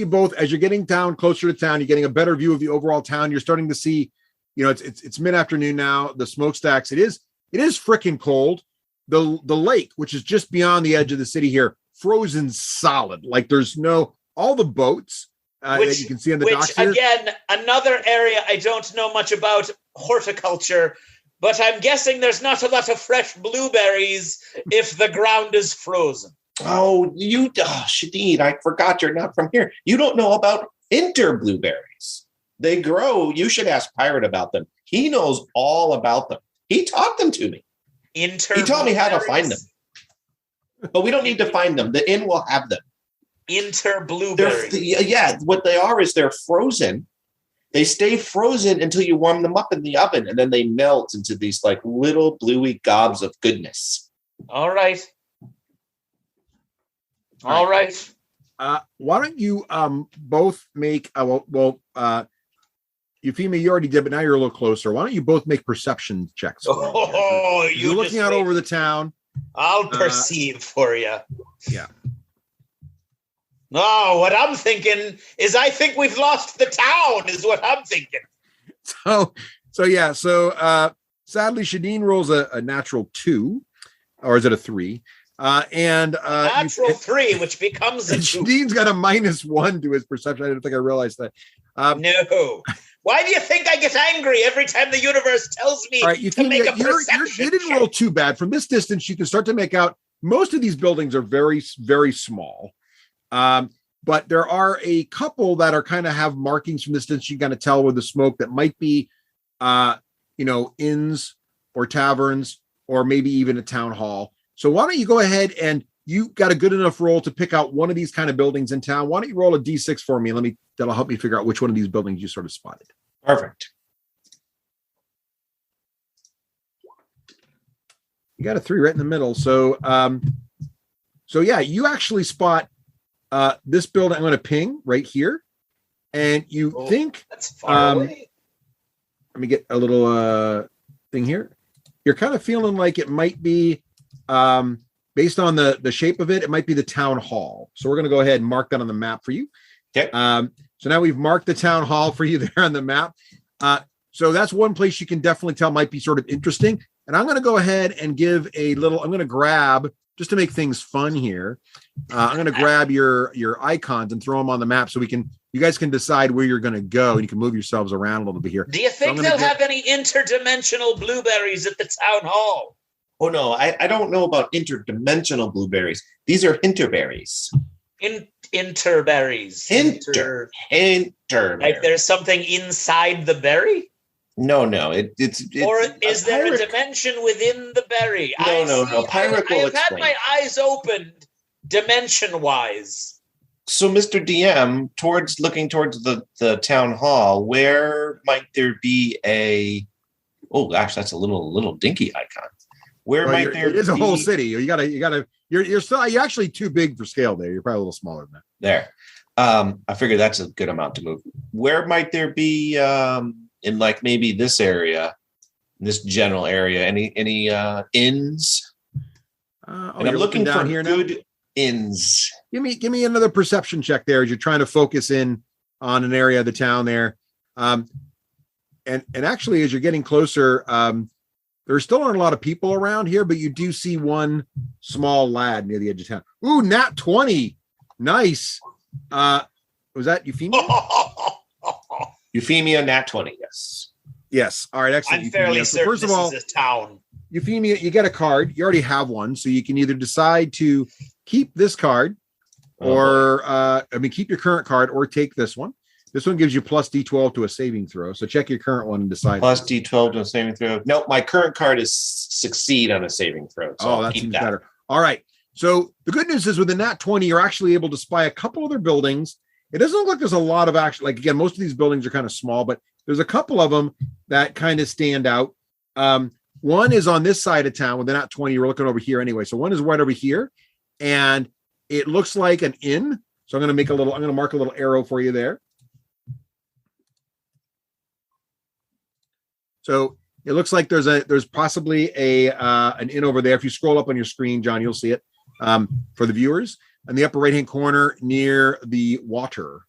both, as you're getting down closer to town, you're getting a better view of the overall town. You're starting to see, it's mid-afternoon now, the smokestacks. It is freaking cold. The lake, which is just beyond the edge of the city here, frozen solid. Like there's all the boats that you can see on the docks here. Again, another area I don't know much about horticulture, but I'm guessing there's not a lot of fresh blueberries if the ground is frozen. Oh, Shadid, I forgot you're not from here. You don't know about inter blueberries. They grow. You should ask Pirate about them. He knows all about them. He taught them to me. He taught me how to find them. But we don't need to find them. The inn will have them. Inter blueberries. What they are is they're frozen. They stay frozen until you warm them up in the oven, and then they melt into these like little bluey gobs of goodness. All right. All right. Why don't you both make Euphemia, you already did, but now you're a little closer. Why don't you both make perception checks? You're looking out over the town. I'll perceive for you. Yeah. No, what I'm thinking is I think we've lost the town is what I'm thinking. So sadly, Shadeen rolls a natural 2, or is it a 3? Natural 3, which becomes a 2. Shadeen's got a -1 to his perception. I didn't think I realized that. No. Why do you think I get angry every time the universe tells me to make a perception you didn't roll too bad. From this distance, you can start to make out most of these buildings are very, very small. But there are a couple that are kind of have markings from this distance. You kind of tell with the smoke that might be, inns or taverns, or maybe even a town hall. So why don't you go ahead, and you got a good enough roll to pick out one of these kind of buildings in town. Why don't you roll a D6 for me? And that'll help me figure out which one of these buildings you sort of spotted. Perfect. You got a 3 right in the middle. So you actually spot this building. I'm going to ping right here, and you think that's far away. Let me get a little thing here. You're kind of feeling like it might be based on the shape of it. It might be the town hall. So we're going to go ahead and mark that on the map for you. Okay. So now we've marked the town hall for you there on the map. So that's one place you can definitely tell might be sort of interesting. And I'm going to go ahead and give I'm going to grab, just to make things fun here, I'm going to grab your icons and throw them on the map so you guys can decide where you're going to go, and you can move yourselves around a little bit here. Do you think they'll have any interdimensional blueberries at the town hall? Oh, no, I don't know about interdimensional blueberries. These are hinterberries. Interberries. Hinter. Like there's something inside the berry? No. It's or is there a dimension within the berry? No. Pirate will I've had my eyes opened dimension-wise. So, Mr. DM, looking towards the town hall, where might there be a? Oh gosh, that's a little dinky icon. Where might there? It is a whole city. You're actually too big for scale. There, you're probably a little smaller than that. There, I figure that's a good amount to move. Where might there be in like maybe this area, this general area? Any inns? And I'm looking for here good now? Inns. Give me another perception check there as you're trying to focus in on an area of the town there. And actually, as you're getting closer, there still aren't a lot of people around here, but you do see one small lad near the edge of town. Ooh, nat 20. Nice. Was that Euphemia? Euphemia, nat 20, yes. Yes. All right, excellent. I'm fairly certain first of all, this is a town. Euphemia, you get a card. You already have one, so you can either decide to keep this card, or keep your current card or take this one. This one gives you plus D12 to a saving throw. So check your current one and decide. Plus D12 to a saving throw. Nope, my current card is succeed on a saving throw. So that seems better. All right. So the good news is with the nat 20, you're actually able to spy a couple other buildings. It doesn't look like there's a lot of action. Like, again, most of these buildings are kind of small, but there's a couple of them that kind of stand out. One is on this side of town with the nat 20. You're looking over here anyway. So one is right over here, and it looks like an inn. So I'm going to mark a little arrow for you there. So it looks like there's possibly an inn over there. If you scroll up on your screen, John, you'll see it for the viewers in the upper right-hand corner near the water.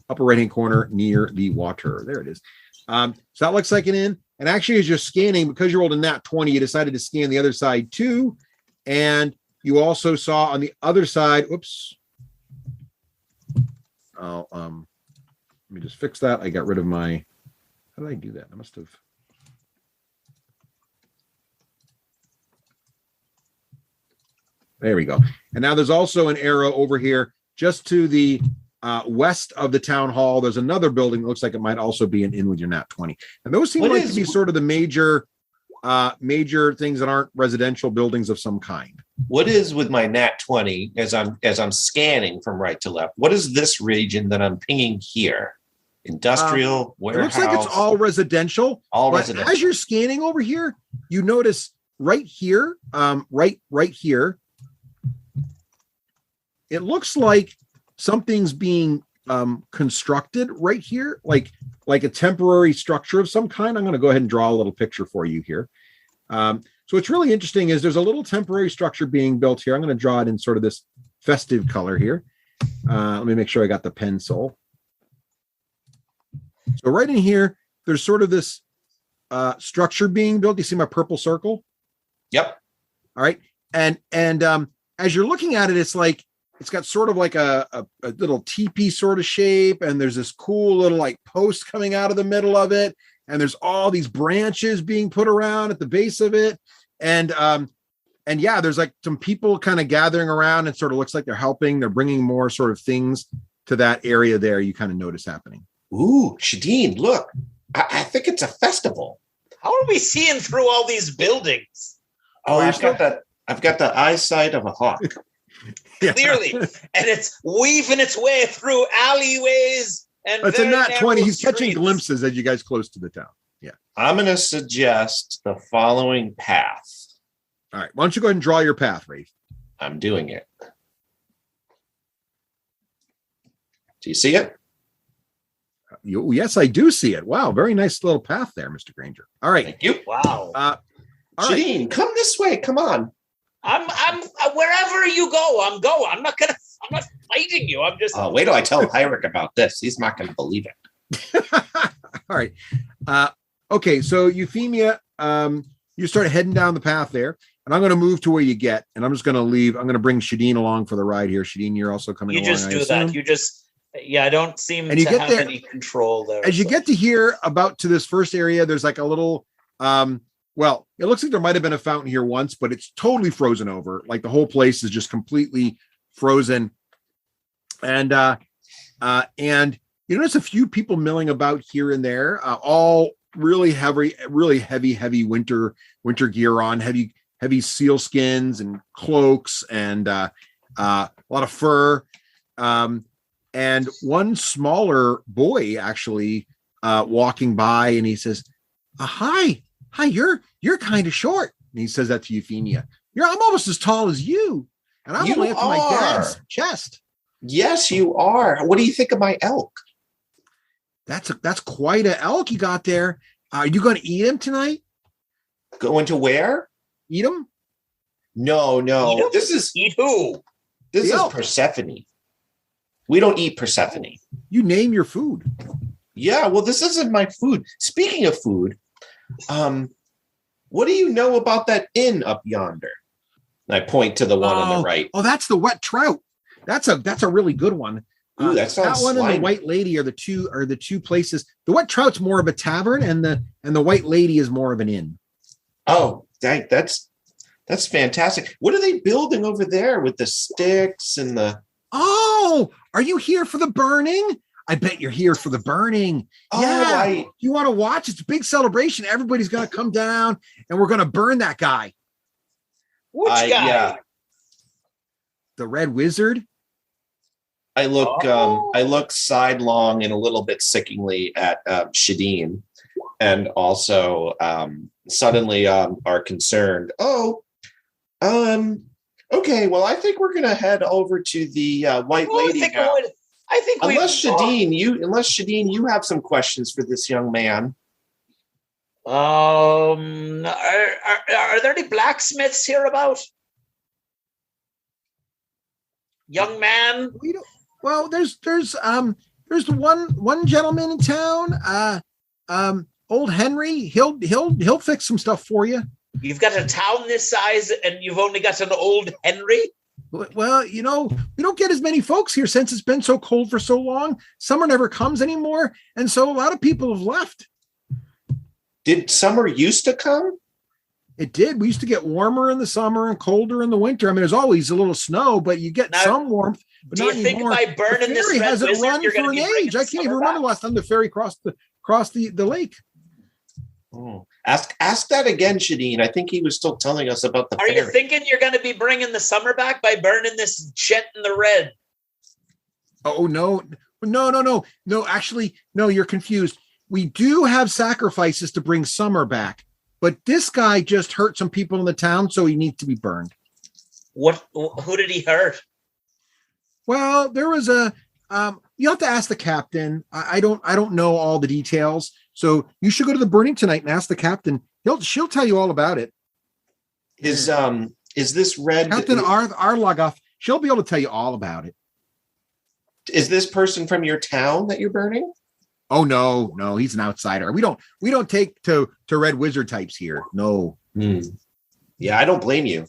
Upper right-hand corner near the water. There it is. So that looks like an inn. And actually, as you're scanning, because you rolled a nat 20, you decided to scan the other side too. And you also saw on the other side, let me just fix that. I got rid of my, how did I do that? I must have. There we go. And now there's also an arrow over here just to the west of the town hall. There's another building that looks like it might also be an inn with your nat 20. And those seem to be sort of the major things that aren't residential buildings of some kind. What is with my nat 20 as I'm scanning from right to left? What is this region that I'm pinging here? Industrial, warehouse? It looks like it's all residential. Residential. As you're scanning over here, you notice right here, right here, it looks like something's being constructed right here, like a temporary structure of some kind. I'm going to go ahead and draw a little picture for you here. So what's really interesting is there's a little temporary structure being built here. I'm going to draw it in sort of this festive color here. Let me make sure I got the pencil. So right in here, there's sort of this structure being built. You see my purple circle? Yep. All right. And as you're looking at it, it's like, it's got sort of like a little teepee sort of shape, and there's this cool little like post coming out of the middle of it, and there's all these branches being put around at the base of it, and yeah, there's like some people kind of gathering around. It sort of looks like they're helping. They're bringing more sort of things to that area there. You kind of notice happening. Ooh, Shadeen, look! I think it's a festival. How are we seeing through all these buildings? Oh, I've got the eyesight of a hawk. Clearly, and it's weaving its way through alleyways and it's a nat 20. He's streets. catching glimpses as you guys close to the town. Yeah, I'm going to suggest the following path. All right, why don't you go ahead and draw your path, Rafe? I'm doing it. Do you see it? Yes, I do see it. Wow, very nice little path there, Mr. Granger. All right, thank you. Wow. Shadeen, come this way. Come on. I'm wherever you go, I'm going. I'm not fighting you. I'm just wait till I tell Hyric about this. He's not gonna believe it. All right. Okay, so Euphemia, you start heading down the path there, and I'm gonna move to where you get, and I'm just gonna leave. I'm gonna bring Shadeen along for the ride here. Shadeen, you're also coming along. You just do that. You just I don't seem to have any control there. As you get to here about to this first area, there's like a little well, it looks like there might have been a fountain here once, but it's totally frozen over. Like the whole place is just completely frozen. And you notice a few people milling about here and there, all really heavy winter gear on, heavy seal skins and cloaks and a lot of fur. And one smaller boy actually walking by, and he says, hi, you're kind of short. And he says that to Euphemia. I'm almost as tall as you. And I'm only up to my dad's chest. Yes, you are. What do you think of my elk? That's quite an elk you got there. Are you going to eat him tonight? Going to where? Eat him? No. Eat him? This is eat who? This is Persephone. We don't eat Persephone. You name your food. Yeah, well, this isn't my food. Speaking of food, what do you know about that inn up yonder? And I point to the one on the right. Oh, that's the wet trout. That's a really good one. Ooh, that sounds that one slimy. And the White Lady are the two places. The Wet Trout's more of a tavern, and the White Lady is more of an inn. Oh, that's fantastic. What are they building over there with the sticks and the Oh, are you here for the burning? I bet you're here for the burning. Oh, yeah. You want to watch? It's a big celebration. Everybody's going to come down and we're going to burn that guy. Which guy? Yeah. The Red Wizard. I look sidelong and a little bit sickeningly at Shadeen, and also suddenly are concerned. Okay. Well, I think we're gonna head over to the White Lady now. I think unless Shadeen, you have some questions for this young man. Are there any blacksmiths hereabout? Young man? Well, there's one gentleman in town, old Henry. He'll fix some stuff for you. You've got a town this size and you've only got an old Henry? Well, we don't get as many folks here since it's been so cold for so long. Summer never comes anymore, and so a lot of people have left. Did summer used to come? It did. We used to get warmer in the summer and colder in the winter. I mean, there's always a little snow, but you get some warmth. But do you think by burning this Red hasn't Wizard, run you're for going an to be age? I can't even remember the last time the ferry crossed the lake. Oh. Ask that again, Shadeen. I think he was still telling us about the Are ferry. you thinking you're going to be bringing the summer back by burning this jet in the red? Oh, no. Actually, no, you're confused. We do have sacrifices to bring summer back, but this guy just hurt some people in the town, so he needs to be burned. Who did he hurt? Well, there was you have to ask the captain. I don't know all the details. So you should go to the burning tonight and ask the captain. She'll tell you all about it. Is this Red Captain Arlogoff? She'll be able to tell you all about it. Is this person from your town that you're burning? Oh no, he's an outsider. We don't take to Red Wizard types here. No. Yeah, I don't blame you.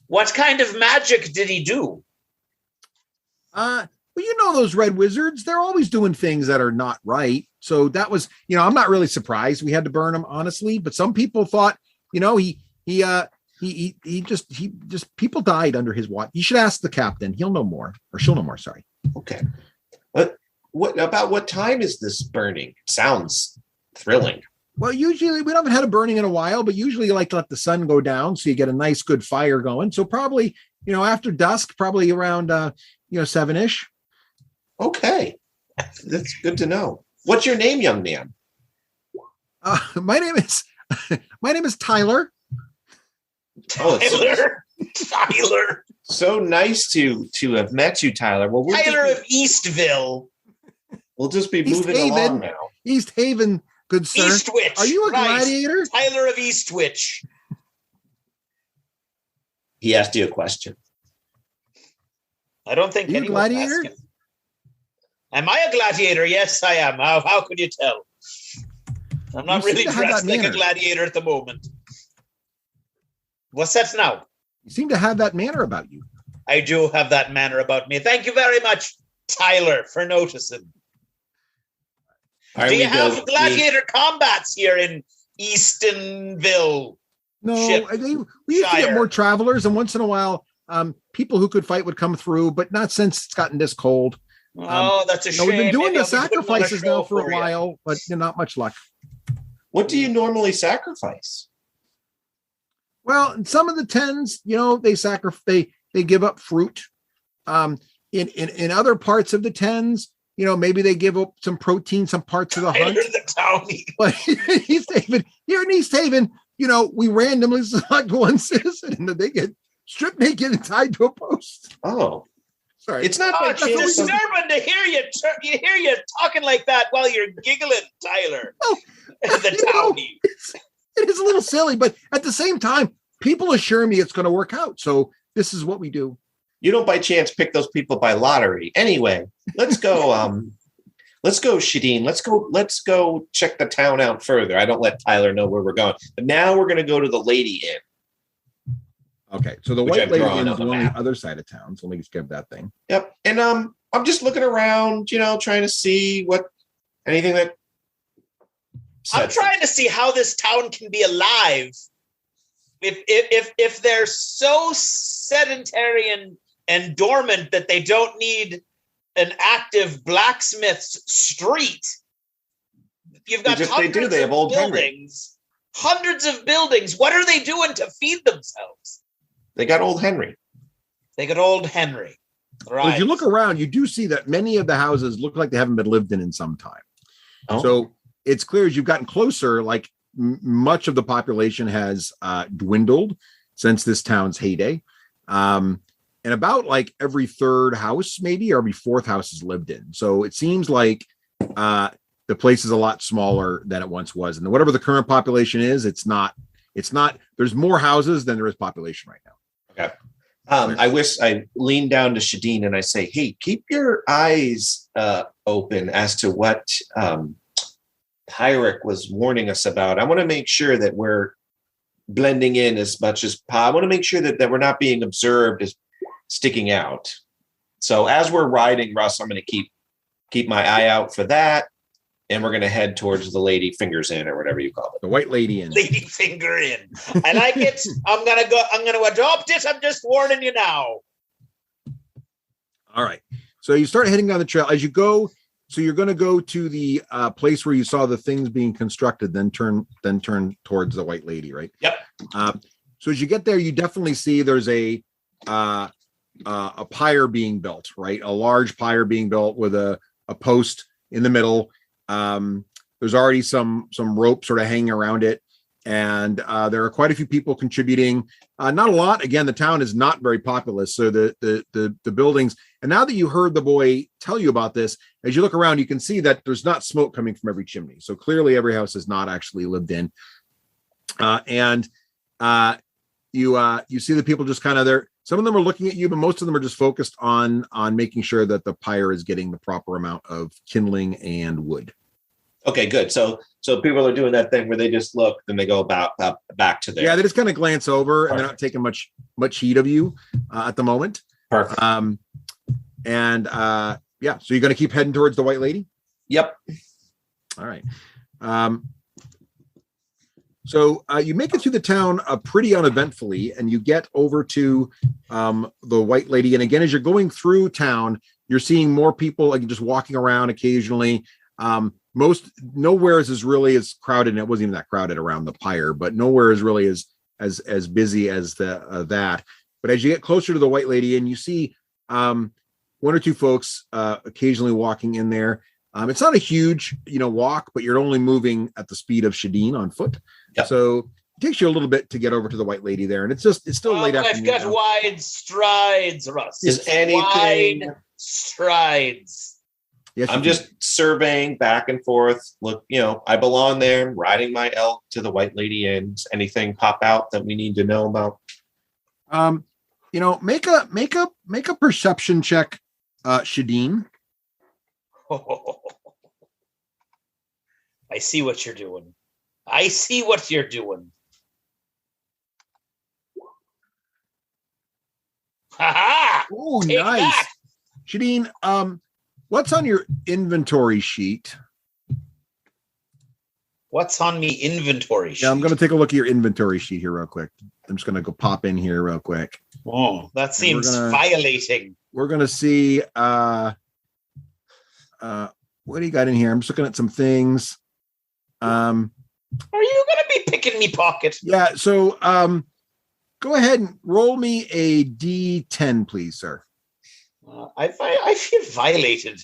What kind of magic did he do? Well, those Red Wizards, they're always doing things that are not right. So that was, I'm not really surprised we had to burn him, honestly. But some people thought, he just people died under his watch. You should ask the captain. He'll know more, or she'll know more. Sorry. Okay. What time is this burning? Sounds thrilling. Well, usually we haven't had a burning in a while, but usually you like to let the sun go down so you get a nice, good fire going. So probably, after dusk, probably around 7-ish. Okay. That's good to know. What's your name, young man? My name is Tyler. Tyler. So nice to have met you, Tyler. Well, Tyler of Eastville. We'll just be moving along now. Easthaven, good sir. Eastwich. Are you a gladiator? Tyler of Eastwich. He asked you a question. I don't think anyone's asking. Am I a gladiator? Yes, I am. How could you tell? I'm not really dressed like a gladiator at the moment. What's that now? You seem to have that manner about you. I do have that manner about me. Thank you very much, Tyler, for noticing. Do you have gladiator combats here in Eastonville? No, we used to get more travelers, and once in a while, people who could fight would come through, but not since it's gotten this cold. That's a shame. We've been doing the sacrifices now for a while, but not much luck. What do you normally sacrifice? Well, in some of the tens, they give up fruit. In other parts of the tens, maybe they give up some protein, some parts of the hunt. But here in Easthaven, we randomly select one citizen and they get stripped naked and tied to a post. Oh, sorry. It's not it's disturbing to hear you talking like that while you're giggling, Tyler. Oh, it is a little silly, but at the same time, people assure me it's going to work out. So this is what we do. You don't by chance pick those people by lottery. Anyway, let's go. Let's go, Shadeen. Let's go check the town out further. I don't let Tyler know where we're going. But now we're going to go to the Lady Inn. Okay, so the White Lady Inn is on the other side of town. So let me skip that thing. Yep. And I'm just looking around, trying to see anything that. I'm trying to see how this town can be alive. If they're so sedentary and dormant that they don't need an active blacksmith's street. You've got hundreds They have of Old buildings. Hundreds of buildings. What are they doing to feed themselves? They got Old Henry. They got Old Henry. Right. Well, if you look around, you do see that many of the houses look like they haven't been lived in some time. Oh. So it's clear as you've gotten closer, like much of the population has dwindled since this town's heyday. And about like every third house, maybe, or every fourth house is lived in. So it seems like the place is a lot smaller than it once was. And whatever the current population is, it's not, there's more houses than there is population right now. Okay. I wish I lean down to Shadeen and I say, hey, keep your eyes open as to what Pyric was warning us about. I want to make sure that we're blending in as much as I want to make sure that we're not being observed as sticking out. So as we're riding, Russ, I'm going to keep my eye out for that. And we're going to head towards the lady fingers in, or whatever you call it. The white lady in. Lady finger in. I like it. I'm going to adopt it. I'm just warning you now. All right. So you start heading down the trail as you go. So you're going to go to the place where you saw the things being constructed, then turn towards the white lady, right? Yep. So as you get there, you definitely see there's a pyre being built, right? A large pyre being built with a post in the middle. There's already some rope sort of hanging around it, and there are quite a few people contributing. Not a lot. Again, the town is not very populous, so the buildings. And now that you heard the boy tell you about this, as you look around, you can see that there's not smoke coming from every chimney. So clearly, every house is not actually lived in. And you see the people just kind of there. Some of them are looking at you, but most of them are just focused on making sure that the pyre is getting the proper amount of kindling and wood. Okay, good. So people are doing that thing where they just look, then they go back to their. Yeah, they just kind of glance over. Perfect. And they're not taking much heed of you at the moment. Perfect. Yeah, so you're going to keep heading towards the white lady? Yep. All right. So you make it through the town pretty uneventfully, and you get over to the white lady. And again, as you're going through town, you're seeing more people like just walking around occasionally. Nowhere is really as crowded, and it wasn't even that crowded around the pyre, but nowhere is really as busy as that. But as you get closer to the white lady, and you see one or two folks occasionally walking in there. It's not a huge, walk, but you're only moving at the speed of Shadeen on foot. Yep. So it takes you a little bit to get over to the white lady there, and it's still late afternoon. I've got wide strides, Russ. Is anything wide strides? Yes, I'm just surveying back and forth. Look, I belong there. I'm riding my elk to the white lady inn. Does anything pop out that we need to know about? Make a perception check, Shadeen. I see what you're doing. Ha-ha! Oh, nice. That. Shadeen, what's on your inventory sheet? What's on me inventory sheet? Yeah, I'm going to take a look at your inventory sheet here real quick. I'm just going to go pop in here real quick. Oh, that seems violating. We're going to see... what do you got in here? I'm just looking at some things. Are you going to be picking me pocket? Yeah. So, go ahead and roll me a D10, please, sir. I feel violated.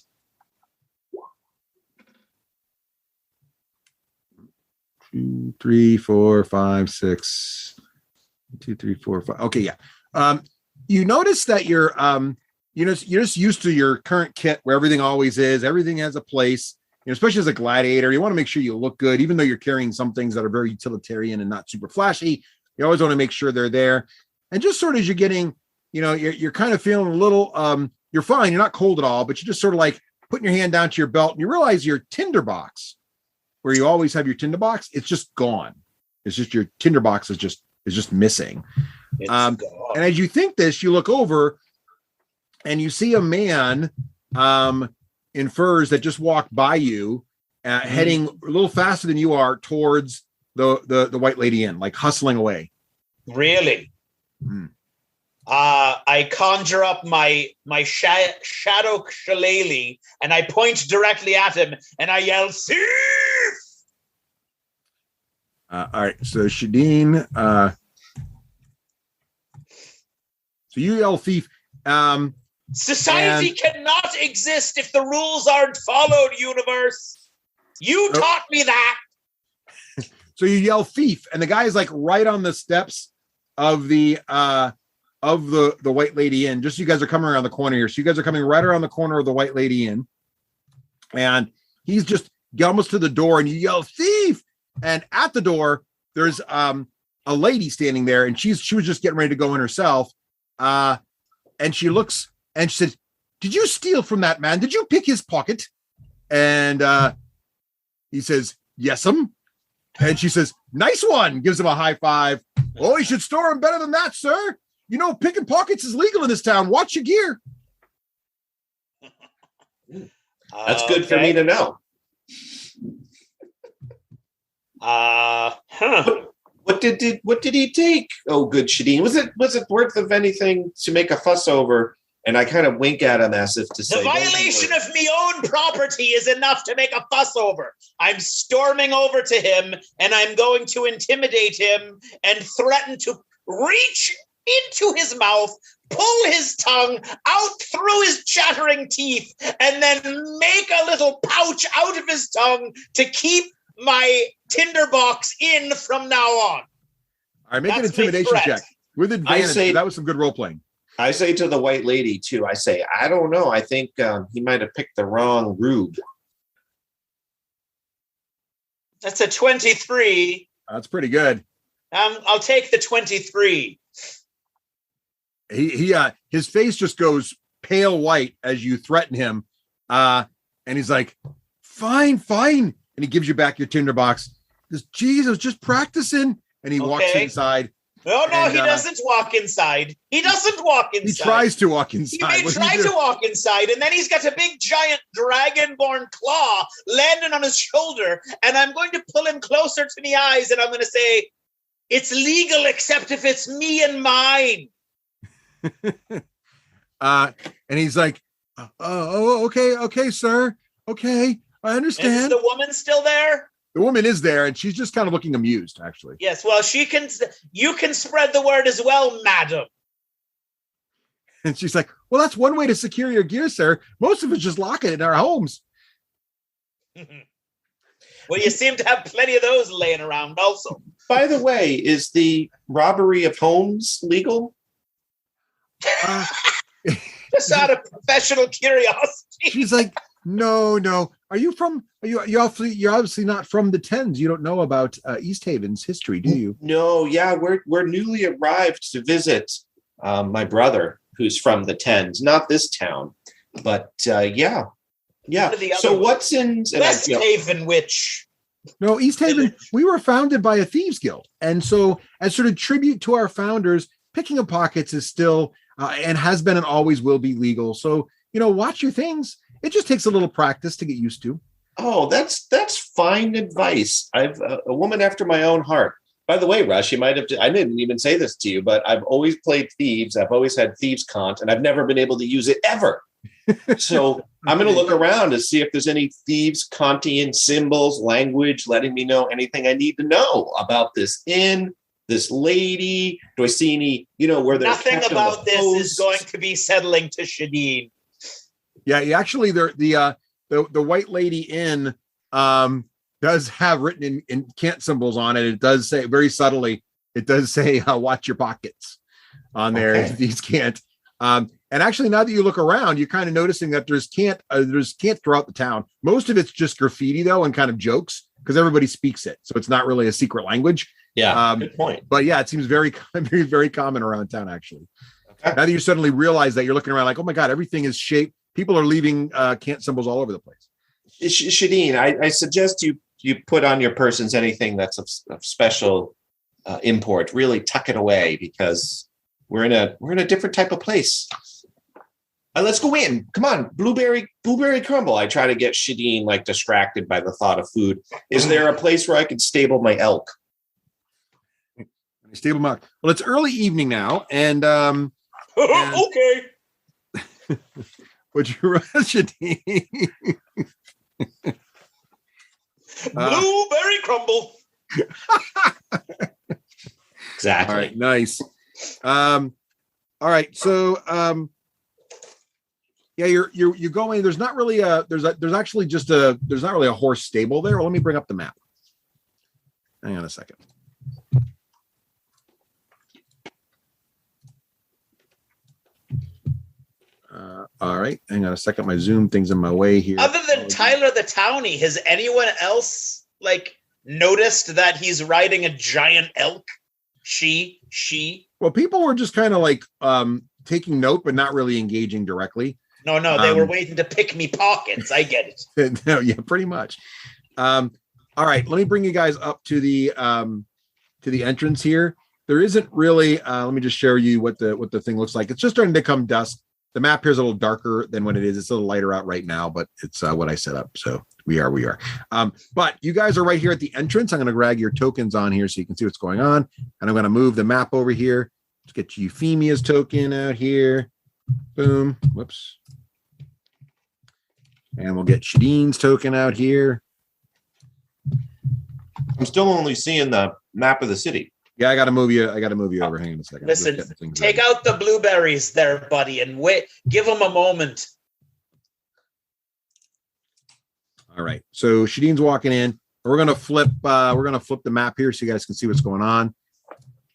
Two, three, four, five, six. 2, 3, 4, 5. Okay. Yeah. You notice that you're just used to your current kit where everything always is. Everything has a place, especially as a gladiator. You want to make sure you look good, even though you're carrying some things that are very utilitarian and not super flashy. You always want to make sure they're there. And just sort of as you're getting, you're kind of feeling a little, you're fine. You're not cold at all, but you're just sort of like putting your hand down to your belt and you realize your tinderbox, where you always have your tinderbox, it's just gone. It's just your tinderbox is just missing. And as you think this, you look over and you see a man in furs that just walked by you, heading a little faster than you are towards the white lady inn, like hustling away. Really? I conjure up my shadow shillelagh, and I point directly at him, and I yell, "Thief!" All right, so Shadeen, so you yell thief. Society cannot exist if the rules aren't followed, universe. You taught me that. So you yell thief, and the guy is like right on the steps of the White Lady Inn. Just so you guys are coming around the corner here. So you guys are coming right around the corner of the White Lady Inn. And he's just almost to the door, and you yell thief. And at the door, there's a lady standing there, and she was just getting ready to go in herself. And she looks and she says, "Did you steal from that man? Did you pick his pocket?" And he says, "Yes'm." And she says, "Nice one." Gives him a high five. "Oh, you should store him better than that, sir. You know, picking pockets is legal in this town. Watch your gear." That's good for me to know. What did he take? Oh, good Shadeen. Was it worth of anything to make a fuss over? And I kind of wink at him as if to say, the violation of me own property is enough to make a fuss over. I'm storming over to him, and I'm going to intimidate him and threaten to reach into his mouth, pull his tongue out through his chattering teeth, and then make a little pouch out of his tongue to keep my tinderbox in from now on. All right, make an intimidation check with advantage. That was some good role playing. I say to the White Lady too. I say, I don't know. I think he might have picked the wrong rube. That's a 23. That's pretty good. I'll take the 23. His face just goes pale white as you threaten him, and he's like, "Fine, fine." And he gives you back your tinderbox. He goes, "Geez, I was just practicing." And he walks inside. No, he doesn't walk inside. He doesn't walk inside. He tries to walk inside. He may try to walk inside, and then he's got a big, giant, dragon-born claw landing on his shoulder, and I'm going to pull him closer to me eyes, and I'm going to say, "It's legal except if it's me and mine." And he's like, okay, sir. Okay, I understand. And is the woman still there? The woman is there, and she's just kind of looking amused, actually. Yes, well, you can spread the word as well, madam. And she's like, "Well, that's one way to secure your gear, sir. Most of us just lock it in our homes." Well, you seem to have plenty of those laying around also. By the way, is the robbery of homes legal? Just out of professional curiosity. She's like, No. You're obviously not from the Tens. You don't know about Easthaven's history, do you? No, yeah, we're newly arrived to visit my brother, who's from the Tens, not this town, but yeah. So what's in Westhaven, which? No, Easthaven. We were founded by a thieves guild, and so as sort of tribute to our founders, picking of pockets is still and has been and always will be legal. So watch your things. It just takes a little practice to get used to. Oh, that's fine advice. I've a woman after my own heart. By the way, Rush, I didn't even say this to you, but I've always played thieves. I've always had thieves cont, and I've never been able to use it ever. So I'm going to look around to see if there's any thieves Kantian symbols, language, letting me know anything I need to know about this inn, this lady. Do I see any, where they're nothing about this is going to be settling to Shadeen. Yeah, actually, the White Lady Inn does have written in cant symbols on it. It does say very subtly. It does say "watch your pockets" on there. Okay. These cant. And actually, now that you look around, you're kind of noticing that there's cant throughout the town. Most of it's just graffiti though, and kind of jokes because everybody speaks it, so it's not really a secret language. Yeah, good point. But yeah, it seems very, very, very common around town. Actually, now that you suddenly realize that, you're looking around like, oh my god, everything is shaped. People are leaving cant symbols all over the place. Shadeen, I suggest you put on your persons anything that's of special import. Really tuck it away because we're in a different type of place. Let's go in. Come on, blueberry crumble. I try to get Shadeen distracted by the thought of food. Is there a place where I could stable my elk? Stable my. Well, it's early evening now, and Okay. Would you rush it? Blueberry crumble. Exactly. All right, nice. All right, so yeah, you're going. There's not really there's not really a horse stable there. Well, let me bring up the map. Hang on a second. All right, hang on a second. My Zoom thing's in my way here. Other than Tyler the Townie, has anyone else noticed that he's riding a giant elk? She. Well, people were just kind of taking note, but not really engaging directly. No, they were waiting to pick me pockets. I get it. No, yeah, pretty much. All right, let me bring you guys up to the entrance here. There isn't really. Let me just share you what the thing looks like. It's just starting to come dusk. The map here is a little darker than what it is. It's a little lighter out right now, but it's what I set up. So we are. But you guys are right here at the entrance. I'm going to drag your tokens on here so you can see what's going on. And I'm going to move the map over here. Let's get Euphemia's token out here. Boom. Whoops. And we'll get Shadeen's token out here. I'm still only seeing the map of the city. Yeah, I got to move you over. Hang on a second. Listen, take out the blueberries there, buddy, and wait. Give them a moment. All right. So Shadeen's walking in. We're gonna flip the map here so you guys can see what's going on.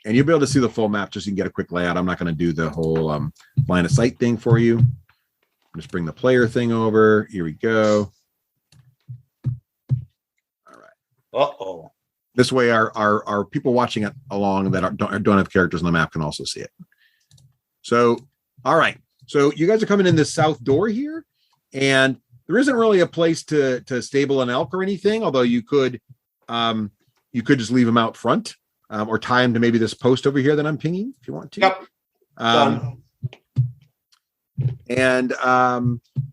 And you'll be able to see the full map just so you can get a quick layout. I'm not going to do the whole line of sight thing for you. Just bring the player thing over. Here we go. All right. Uh-oh. This way, our people watching it along that don't have characters on the map can also see it. So, all right. So you guys are coming in this south door here, and there isn't really a place to stable an elk or anything. Although you could just leave them out front, or tie them to maybe this post over here that I'm pinging if you want to. Yep. And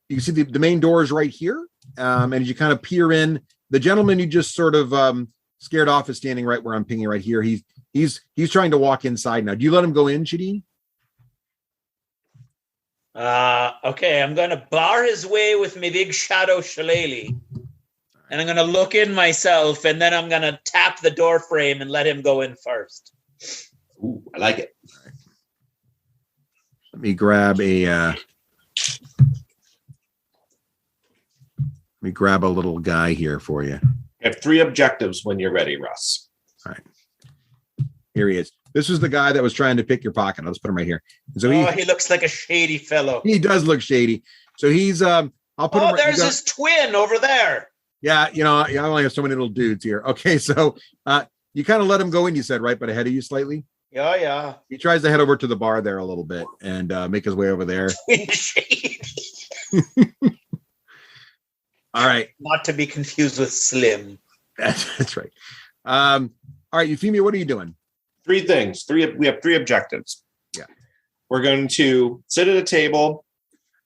you can see the main door is right here. And as you kind of peer in, the gentleman you just sort of scared off is standing right where I'm pinging right here. He's trying to walk inside now. Do you let him go in, Shadeen? Okay, I'm going to bar his way with my big shadow shillelagh. And I'm going to look in myself, and then I'm going to tap the door frame and let him go in first. Ooh, I like it. Right. Let me grab a little guy here for you. You have 3 objectives when you're ready, Russ. All right. Here he is. This is the guy that was trying to pick your pocket. I'll just put him right here. And so he looks like a shady fellow. He does look shady. So he's I'll put him. There's his twin over there. Yeah, I only have so many little dudes here. Okay, so you kind of let him go in, you said, right? But ahead of you slightly. Yeah. He tries to head over to the bar there a little bit and make his way over there. Twin shady. All right. Not to be confused with Slim. That's right. All right, Euphemia, what are you doing? 3 things. We have 3 objectives. Yeah. We're going to sit at a table,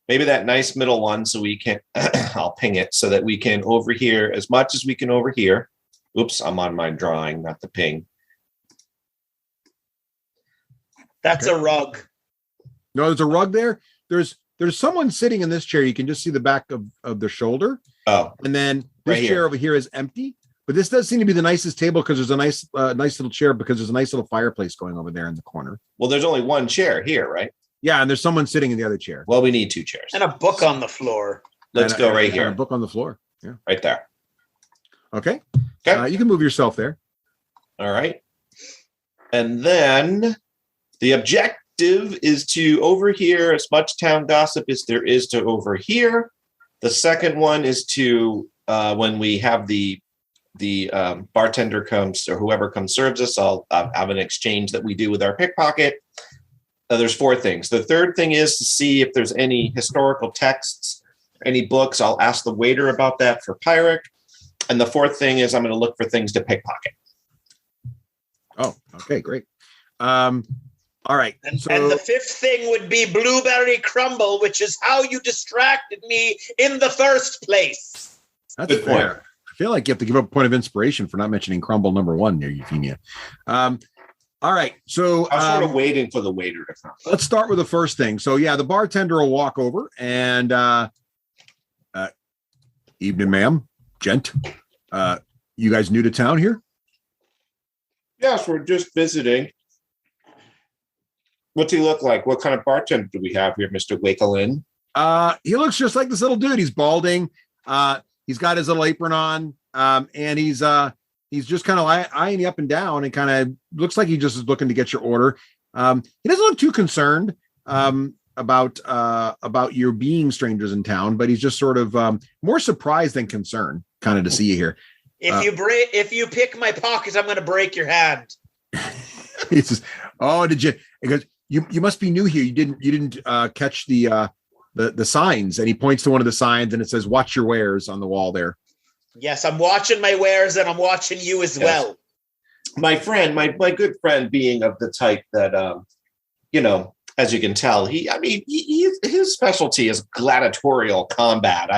maybe that nice middle one, so we can, I'll ping it so that we can overhear as much as we can overhear. Oops, I'm on my drawing, not the ping. That's a rug. No, there's a rug there. There's someone sitting in this chair. You can just see the back of their shoulder. Oh. And then this right chair over here is empty. But this does seem to be the nicest table because there's a nice little chair because there's a nice little fireplace going over there in the corner. Well, there's only 1 chair here, right? Yeah, and there's someone sitting in the other chair. Well, we need 2 chairs. And a book on the floor. Let's go right here. A book on the floor. Yeah. Right there. Okay. Okay. You can move yourself there. All right. And then the objective is to overhear as much town gossip as there is to overhear. The second one is to, when we have the bartender comes or whoever comes serves us, I'll have an exchange that we do with our pickpocket. There's 4 things. The third thing is to see if there's any historical texts, any books. I'll ask the waiter about that for Pyric. And the 4th thing is I'm going to look for things to pickpocket. Oh, okay, great. All right. And the 5th thing would be blueberry crumble, which is how you distracted me in the first place. That's good fair. point. I feel like you have to give up a point of inspiration for not mentioning crumble number 1 near Euphemia. All right. So I'm sort of waiting for the waiter to come. Let's start with the first thing. So yeah, the bartender will walk over and evening, ma'am, gent. You guys new to town here? Yes, we're just visiting. What's he look like? What kind of bartender do we have here, Mr. Wakelin? He looks just like this little dude. He's balding. He's got his little apron on, and he's just kind of eyeing you up and down, and kind of looks like he just is looking to get your order. He doesn't look too concerned about your being strangers in town, but he's just sort of more surprised than concerned, kind of to see you here. If you pick my pocket, I'm going to break your hand. He says, "Oh, did you?" Because you must be new here. You didn't catch the signs, and he points to one of the signs, and it says "Watch your wares" on the wall there. Yes, I'm watching my wares, and I'm watching you as well. My friend, my good friend, being of the type that as you can tell, his specialty is gladiatorial combat.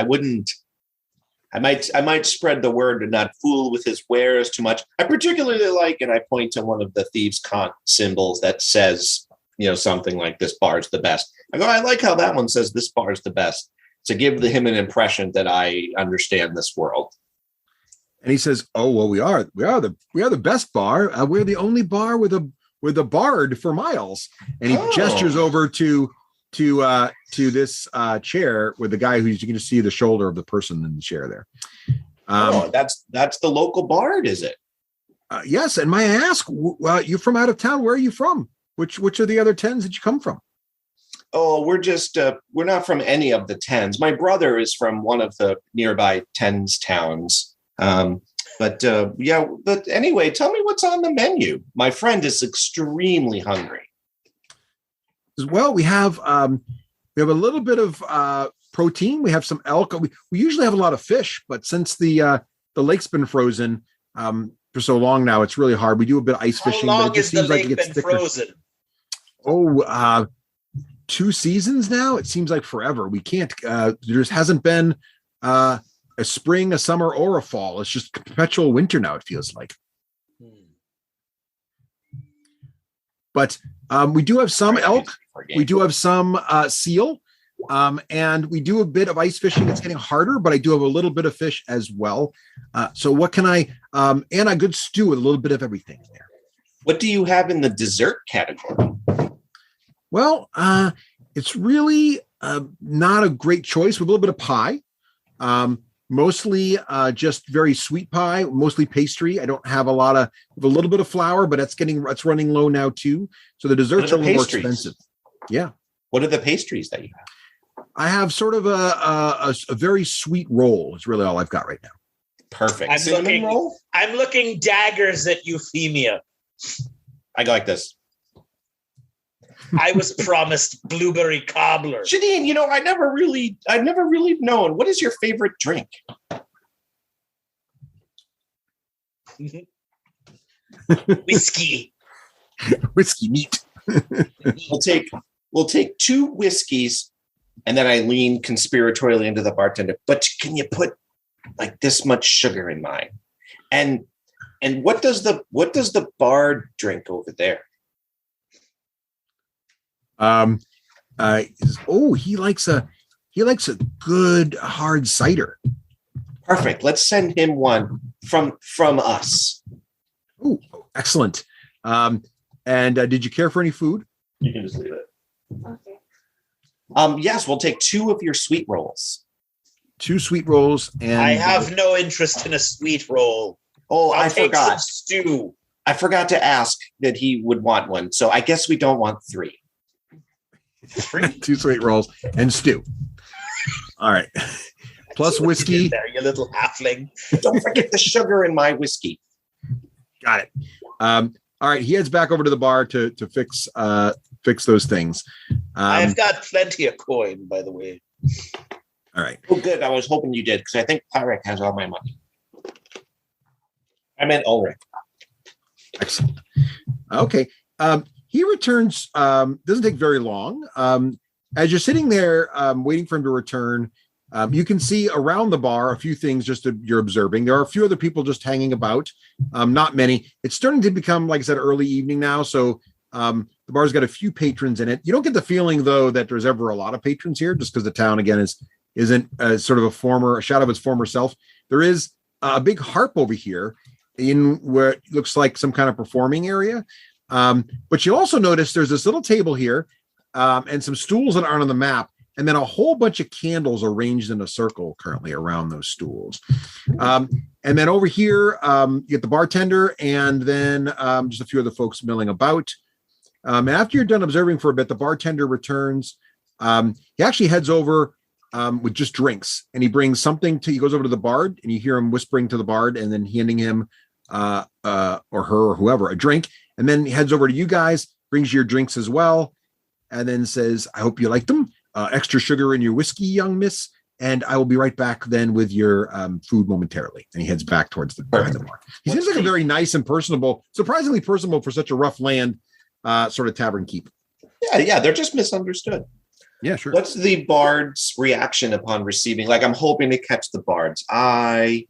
I might spread the word and not fool with his wares too much. I particularly like, and I point to one of the thieves' cant symbols that says, something like "This bar's the best." I go, I like how that one says "This bar's the best," to give him an impression that I understand this world. And he says, "Oh well, we are the best bar. We're the only bar with a bard for miles." And he gestures over to this chair with the guy who's, you can just see the shoulder of the person in the chair there. That's the local bard, is it? Yes. And may I ask, you're from out of town. Where are you from? Which are the other 10s that you come from? Oh, we're not from any of the 10s. My brother is from one of the nearby 10s towns. But anyway, tell me what's on the menu. My friend is extremely hungry. Well, we have a little bit of protein. We have some elk. We usually have a lot of fish, but since the lake's been frozen for so long now, it's really hard. We do a bit of ice fishing, but it just seems like it gets thicker. Frozen? 2 seasons now. It seems like forever. We can't. There just hasn't been a spring, a summer, or a fall. It's just perpetual winter now. It feels like. But we do have some elk. We do have some seal, and we do a bit of ice fishing. It's getting harder, but I do have a little bit of fish as well. So what can I? And a good stew with a little bit of everything there. What do you have in the dessert category? Well, it's really not a great choice. With a little bit of pie, mostly just very sweet pie, mostly pastry. I don't have a little bit of flour, but it's running low now too. So the desserts are a little more expensive. Yeah. What are the pastries that you have? I have sort of a very sweet roll. It's really all I've got right now. Perfect. I'm looking daggers at Euphemia. I go like this. I was promised blueberry cobbler. Janine, I've never really known. What is your favorite drink? Whiskey. Whiskey neat. We'll take 2 whiskeys, and then I lean conspiratorially into the bartender. But can you put like this much sugar in mine? And what does the bard drink over there? He likes a good hard cider. Perfect. Let's send him one from us. Oh, excellent. And did you care for any food? You can just leave it. Okay. Yes, we'll take 2 of your sweet rolls. 2 sweet rolls, and I have no interest in a sweet roll. Oh, I forgot. Stew. I forgot to ask that he would want one, so I guess we don't want 3. 2 sweet rolls and stew. All right. Plus whiskey. There, you little halfling. Don't forget the sugar in my whiskey. Got it. All right. He heads back over to the bar to fix those things. I've got plenty of coin, by the way. All right. Oh, good. I was hoping you did, because I think Pyric has all my money. I meant Ulrich. Excellent. Okay. He returns, doesn't take very long. As you're sitting there waiting for him to return, You can see around the bar a few things you're observing. There are a few other people just hanging about, not many. It's starting to become, like I said, early evening now. So the bar's got a few patrons in it. You don't get the feeling, though, that there's ever a lot of patrons here, just because the town, again, isn't sort of a shadow of its former self. There is a big harp over here in where it looks like some kind of performing area. But you also notice there's this little table here and some stools that aren't on the map. And then a whole bunch of candles arranged in a circle currently around those stools. And then over here, you get the bartender and then just a few other folks milling about. After you're done observing for a bit, the bartender returns. He actually heads over with just drinks, and he brings something he goes over to the bard, and you hear him whispering to the bard and then handing him or her or whoever a drink. And then he heads over to you guys, brings you your drinks as well, and then says, I hope you like them. Extra sugar in your whiskey, young miss, and I will be right back then with your food momentarily. And he heads back towards the bar. He seems like a very nice and personable, surprisingly personable for such a rough land sort of tavern keep. Yeah, they're just misunderstood. Yeah, sure. What's the bard's reaction upon receiving? Like, I'm hoping to catch the bard's eye.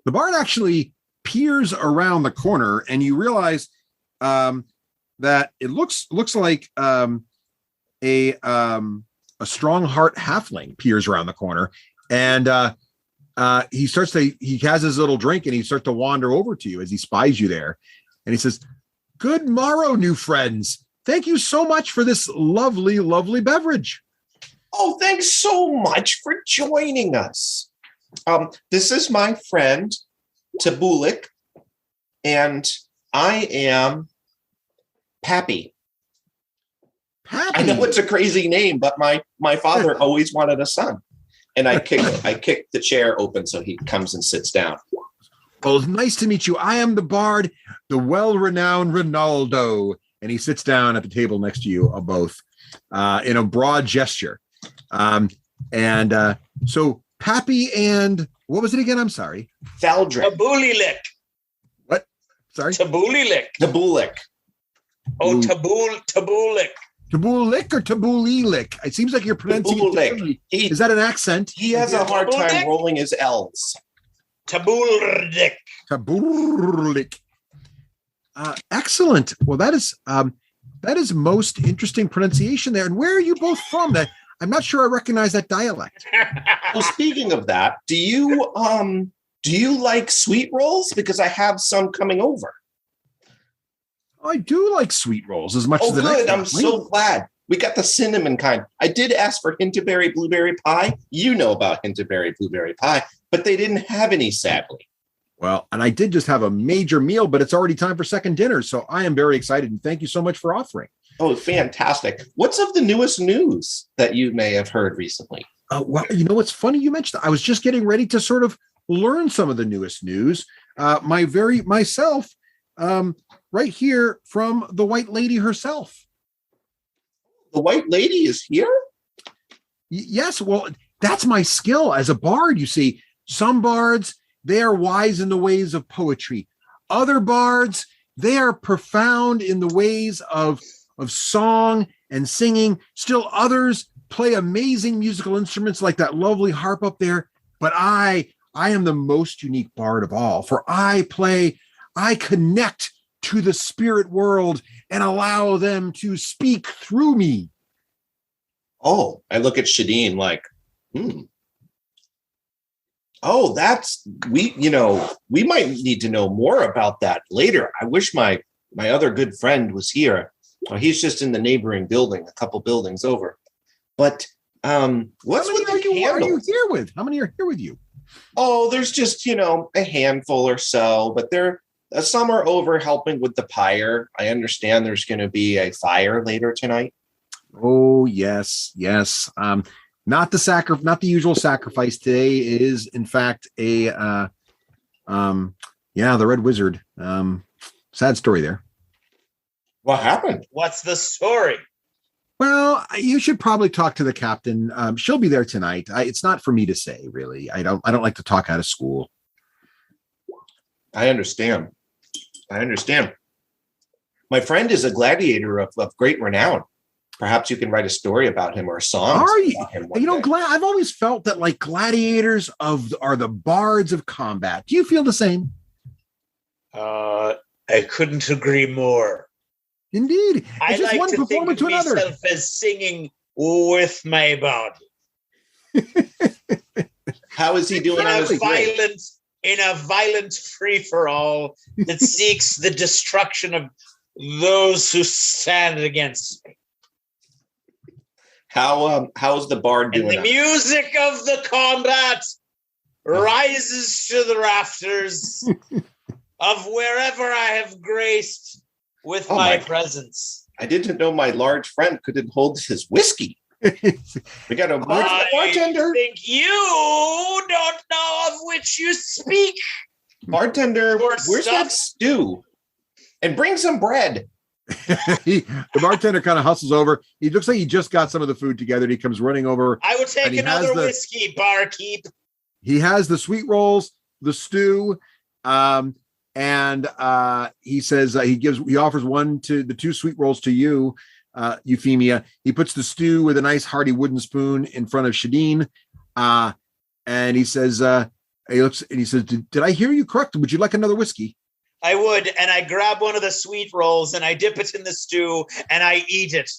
The bard actually peers around the corner, and you realize that it looks like a strong heart halfling peers around the corner, and he has his little drink, and he starts to wander over to you as he spies you there, and he says, "Good morrow, new friends. Thank you so much for this lovely, lovely beverage." Oh, thanks so much for joining us. This is my friend Tabulik, and I am Pappy. I know it's a crazy name, but my father always wanted a son. And I kicked the chair open so he comes and sits down. Well, it's nice to meet you. I am the bard, the well-renowned Ronaldo. And he sits down at the table next to you both in a broad gesture. So Pappy and what was it again? I'm sorry. Valdrick. Tabulilik. What? Sorry? Tabulilik. Tabulik. Oh, Tabulik. Tabulik or Tabulilik? It seems like you're pronouncing it differently. Is that an accent? He has a hard time rolling his L's. Tabulik. Tabulik. Excellent. Well, that is most interesting pronunciation there. And where are you both from? That I'm not sure I recognize that dialect. Well, speaking of that, do you like sweet rolls? Because I have some coming over. I do like sweet rolls as much as the next. I'm so glad. We got the cinnamon kind. I did ask for Hinterberry blueberry pie. You know about Hinterberry blueberry pie, but they didn't have any, sadly. Well, and I did just have a major meal, but it's already time for second dinner. So I am very excited, and thank you so much for offering. Oh, fantastic. What's of the newest news that you may have heard recently? Well, you know, what's funny you mentioned, I was just getting ready to sort of learn some of the newest news. Myself, right here from the White Lady herself. The White Lady is here? Yes. Well, that's my skill as a bard. You see, some bards, they are wise in the ways of poetry. Other bards, they are profound in the ways of song and singing. Still others play amazing musical instruments like that lovely harp up there. But I am the most unique bard of all, for I connect to the spirit world and allow them to speak through me. Oh, I look at Shadeen like, Oh, we might need to know more about that later. I wish my other good friend was here. He's just in the neighboring building, a couple buildings over. But what's with the candles? Are you here with? How many are here with you? Oh, there's just, a handful or so, but some are over helping with the pyre. I understand there's going to be a fire later tonight. Oh, yes. Not the usual sacrifice. Today is, in fact, the Red Wizard. Sad story there. What happened? What's the story? Well, you should probably talk to the captain. She'll be there tonight. It's not for me to say, really. I don't like to talk out of school. I understand. My friend is a gladiator of great renown. Perhaps you can write a story about him or a song. Are you? About him You know, day. I've always felt that like gladiators are the bards of combat. Do you feel the same? I couldn't agree more. Indeed. I It's just like one to think performer of to another. myself as singing with my body. How is he doing on his grave? In a violent free-for-all that seeks the destruction of those who stand against me. How's the bard doing? And the music of the combat rises to the rafters of wherever I have graced with my presence. I didn't know my large friend couldn't hold his whiskey. We got a bartender. I think you don't know of which you speak. Bartender, where's that stew? And bring some bread. The bartender kind of hustles over. He looks like he just got some of the food together. He comes running over. I would take another whiskey, barkeep. He has the sweet rolls, the stew, and he says he offers the two sweet rolls to you, Euphemia. He puts the stew with a nice hearty wooden spoon in front of Shadeen, and he says, "Did I hear you correct? Would you like another whiskey?" I would, and I grab one of the sweet rolls and I dip it in the stew and I eat it.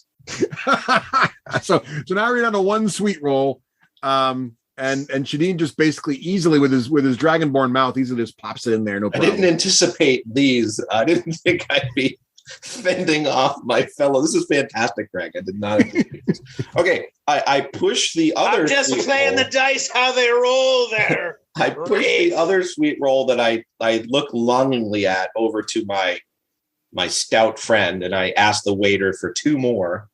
so now we're down to one sweet roll, and Shadeen just basically easily with his dragonborn mouth easily just pops it in there. No problem. I didn't anticipate these. I didn't think I'd be fending off my fellow. This is fantastic, Greg. I did not anticipate this. Okay, I push the other. I'm just playing the dice how they roll there. I push the other sweet roll that I look longingly at over to my stout friend, and I ask the waiter for two more.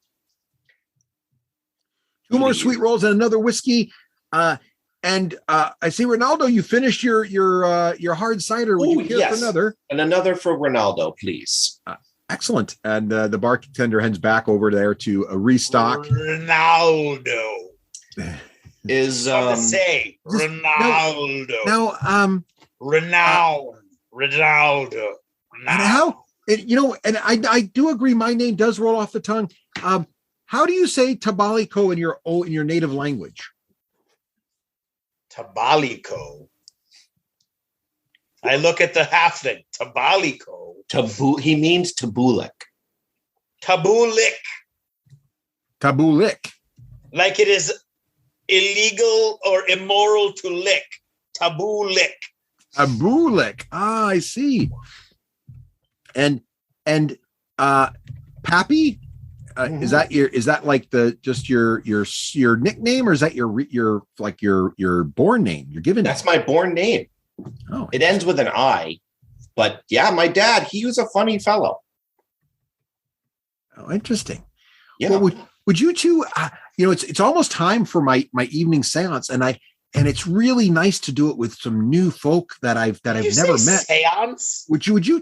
Two more sweet rolls and another whiskey. And I see, Ronaldo, you finished your hard cider. Would you care for another? And another for Ronaldo, please. Excellent. And the bartender heads back over there to restock. Ronaldo. Is to say Ronaldo. Ronaldo. And how? And I do agree. My name does roll off the tongue. How do you say Tabaliko in your native language? Tabaliko. I look at the halfling. Tabaliko. He means tabulik. Tabulik. Like it is illegal or immoral to lick. Tabulik. Ah, I see. And Pappy, is that like your nickname, or is that your born name? You're given. That's my born name. Oh, it ends with an I. But yeah, my dad, he was a funny fellow. Oh, interesting. Yeah. Well, would you two? It's almost time for my evening séance, and it's really nice to do it with some new folk that I've never met. Séance? Would you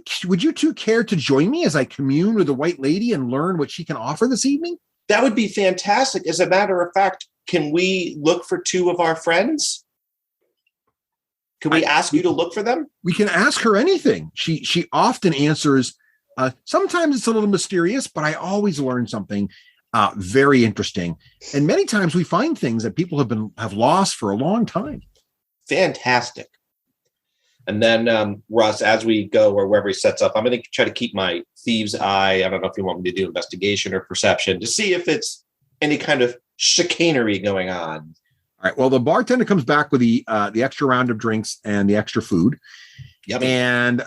two care to join me as I commune with the White Lady and learn what she can offer this evening? That would be fantastic. As a matter of fact, can we look for two of our friends? Can we ask you to look for them? We can ask her anything. She often answers. Sometimes it's a little mysterious, but I always learn something very interesting. And many times we find things that people have lost for a long time. Fantastic. And then Russ, as we go or wherever he sets up, I'm going to try to keep my thieves' eye. I don't know if you want me to do investigation or perception to see if it's any kind of chicanery going on. All right. Well, the bartender comes back with the extra round of drinks and the extra food. Yummy. And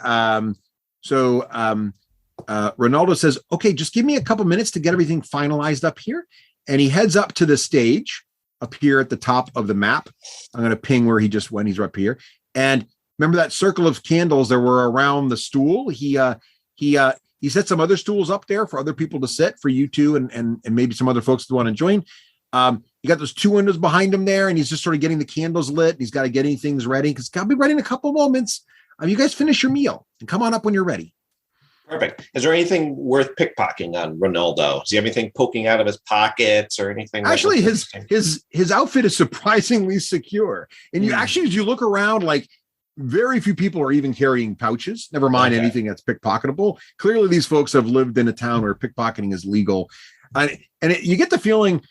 Ronaldo says, "Okay, just give me a couple minutes to get everything finalized up here." And he heads up to the stage up here at the top of the map. I'm going to ping where he just went. He's up here. And remember that circle of candles that were around the stool? He set some other stools up there for other people to sit, for you two and maybe some other folks that want to join. You got those two windows behind him there, and he's just sort of getting the candles lit. And he's got to get things ready because got to be ready in a couple moments. You guys finish your meal and come on up when you're ready. Perfect. Is there anything worth pickpocketing on Ronaldo? Does he have anything poking out of his pockets or anything? Actually, his outfit is surprisingly secure. And you actually, as you look around, like very few people are even carrying pouches. Never mind anything that's pickpocketable. Clearly, these folks have lived in a town where pickpocketing is legal. You get the feeling,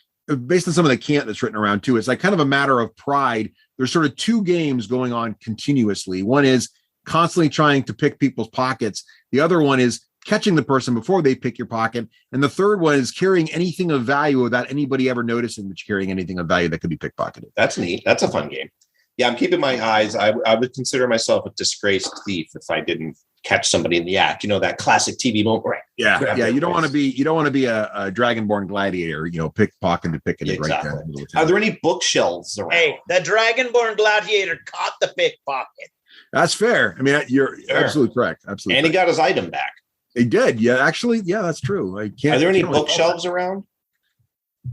based on some of the cant that's written around too, it's like kind of a matter of pride. There's sort of two games going on continuously. One is constantly trying to pick people's pockets. The other one is catching the person before they pick your pocket. And the third one is carrying anything of value without anybody ever noticing that you're carrying anything of value that could be pickpocketed. That's neat. That's a fun game. Yeah, I'm keeping my eyes. I would consider myself a disgraced thief if I didn't catch somebody in the act. You know, that classic TV moment. Right. Yeah. You don't want to be a dragonborn gladiator, pickpocket to pick it exactly. Right there. Are there any bookshelves around? Hey, the dragonborn gladiator caught the pickpocket. That's fair. I mean, you're absolutely correct. Absolutely. And he got his item back. He did. Yeah, actually, yeah, that's true. Are there any bookshelves around?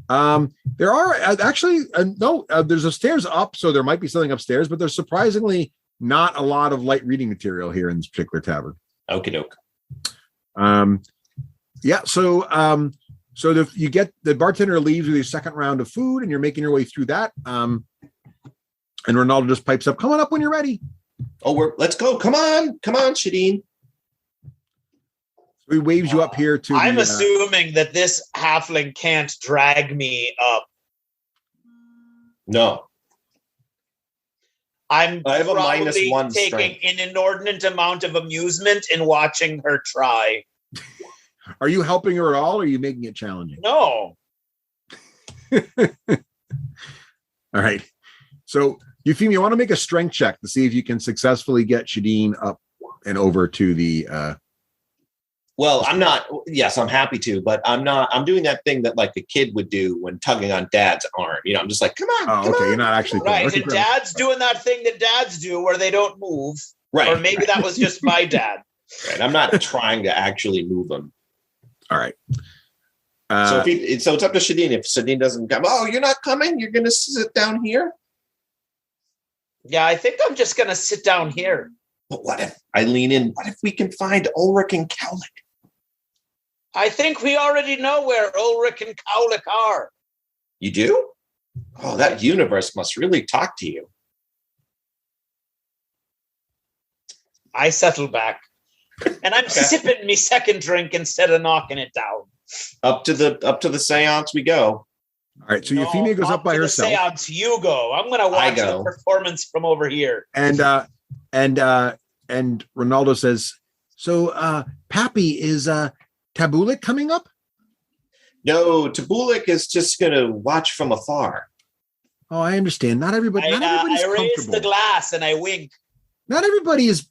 There are actually no. There's a stairs up, so there might be something upstairs, but there's surprisingly not a lot of light reading material here in this particular tavern. Okie doke. Yeah. So you get the bartender leaves with your second round of food, and you're making your way through that. And Ronaldo just pipes up, "Come on up when you're ready." Oh, let's go. Come on, Shadeen. So he waves you up here to. I'm assuming that this halfling can't drag me up. No. I have a -1 taking strength. an inordinate amount of amusement in watching her try. Are you helping her at all, or are you making it challenging? No. All right. So, Euphemia, you want to make a strength check to see if you can successfully get Shadeen up and over to the. Well, I'm not. Yes, I'm happy to, but I'm not. I'm doing that thing that like a kid would do when tugging on dad's arm. I'm just like, come on. Oh, okay. You're not actually right. And dad's doing that thing that dads do where they don't move. Right. Or maybe that was just my dad. Right. I'm not trying to actually move him. All right. So it's up to Shadeen. If Shadeen doesn't come, you're not coming. You're going to sit down here. Yeah, I think I'm just going to sit down here. But what if I lean in? What if we can find Ulrich and Cowlick? I think we already know where Ulrich and Cowlick are. You do? Oh, that universe must really talk to you. I settle back. And I'm sipping me second drink instead of knocking it down. Up to the séance we go. All right, so Euphemia goes up by herself. The séance you go. I'm going to watch the performance from over here. And Ronaldo says, "So, Pappy, is Tabulik coming up?" No, Tabulik is just going to watch from afar. Oh, I understand. Not everybody's I raise comfortable. the glass and I wink. Not everybody is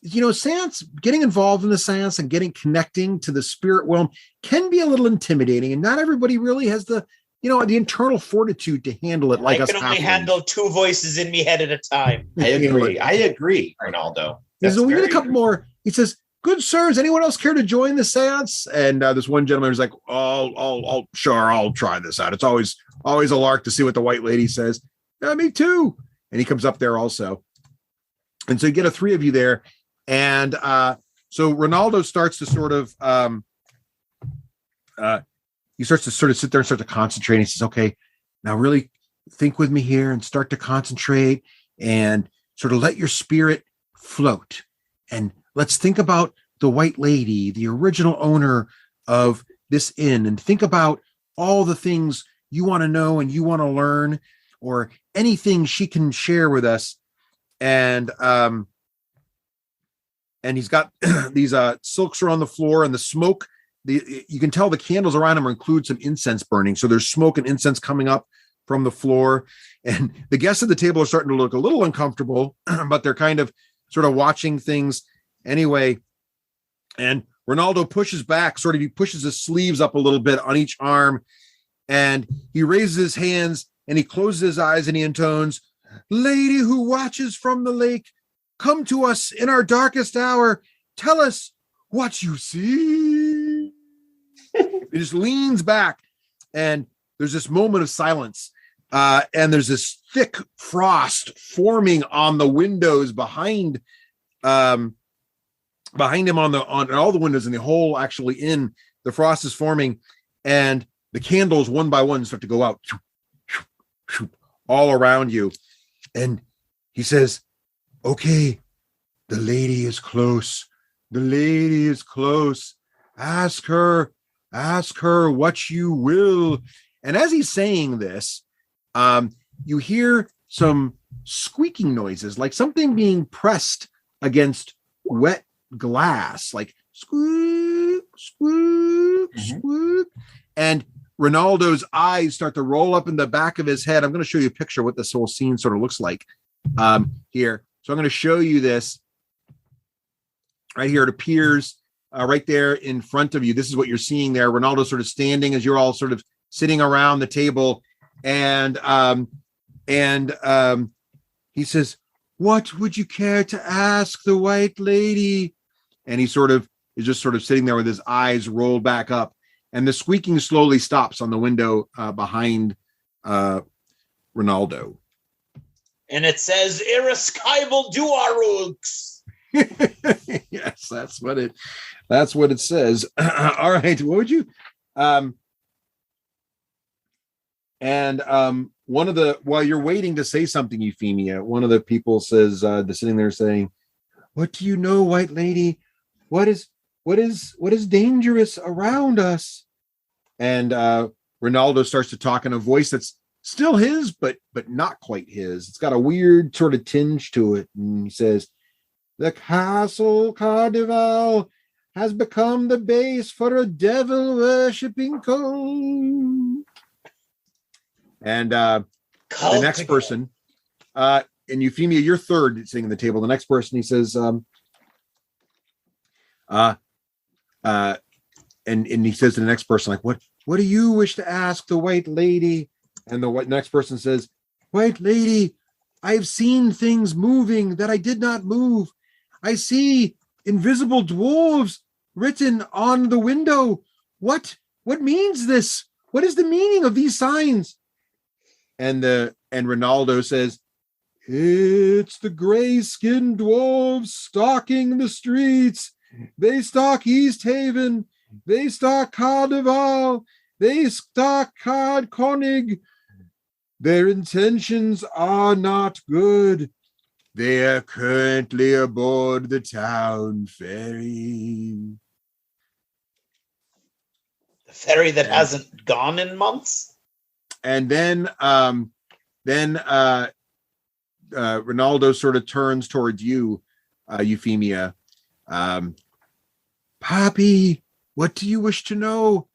séance, getting involved in the séance and connecting to the spirit realm can be a little intimidating, and not everybody really has the internal fortitude to handle it like us. I can only handle two voices in me head at a time. I agree, Ronaldo. So we need a couple more. He says, "Good sirs, anyone else care to join the séance?" And this one gentleman is like, "I'll try this out. It's always a lark to see what the white lady says." "Yeah, me too." And he comes up there also. And so you get three of you there. And so Ronaldo starts to sort of he starts to sort of sit there and start to concentrate. He says, "Okay, now really think with me here and start to concentrate and sort of let your spirit float. And let's think about the white lady, the original owner of this inn, and think about all the things you want to know and you want to learn, or anything she can share with us." And he's got these silks are on the floor, and the smoke, you can tell the candles around him include some incense burning. So there's smoke and incense coming up from the floor, and the guests at the table are starting to look a little uncomfortable, but they're kind of sort of watching things anyway. And Ronaldo pushes back, he pushes his sleeves up a little bit on each arm, and he raises his hands and he closes his eyes and he intones, "Lady who watches from the lake, come to us in our darkest hour. Tell us what you see." He just leans back, and there's this moment of silence. And there's this thick frost forming on the windows behind him on all the windows in the whole actually in the frost is forming, and the candles one by one start to go out all around you. And he says, "Okay, the lady is close. The lady is close. Ask her Ask her what you will. And as he's saying this, you hear some squeaking noises, like something being pressed against wet glass, like squeak, squeak, squeak. And Ronaldo's eyes start to roll up in the back of his head. I'm going to show you a picture of what this whole scene sort of looks like here. So I'm going to show you this right here. It appears right there in front of you. This is what you're seeing there. Ronaldo sort of standing as you're all sort of sitting around the table. And he says, what would you care to ask the white lady? And he sort of is just sort of sitting there with his eyes rolled back up. And the squeaking slowly stops on the window behind Ronaldo. And it says, Irascible Duarux. Yes, that's what it says. All right. What would you one of the, while you're waiting to say something, Euphemia, one of the people says, they're sitting there saying, what do you know, white lady? What is dangerous around us? And Ronaldo starts to talk in a voice that's still his, but not quite his. It's got a weird sort of tinge to it. And he says, the Castle Carnival has become the base for a devil-worshipping cult. And the next person, and Euphemia, you're third sitting at the table. The next person, he says, and he says to the next person, like, what do you wish to ask the white lady? And the next person says, white lady, I've seen things moving that I did not move. I see invisible dwarves written on the window. What means this? What is the meaning of these signs? And Ronaldo says, it's the gray-skinned dwarves stalking the streets. They stalk Easthaven. They stalk Carnival. They stalk Card Konig. Their intentions are not good. They are currently aboard the town ferry. The ferry that hasn't gone in months? And then Ronaldo sort of turns towards you, Euphemia. Poppy, what do you wish to know?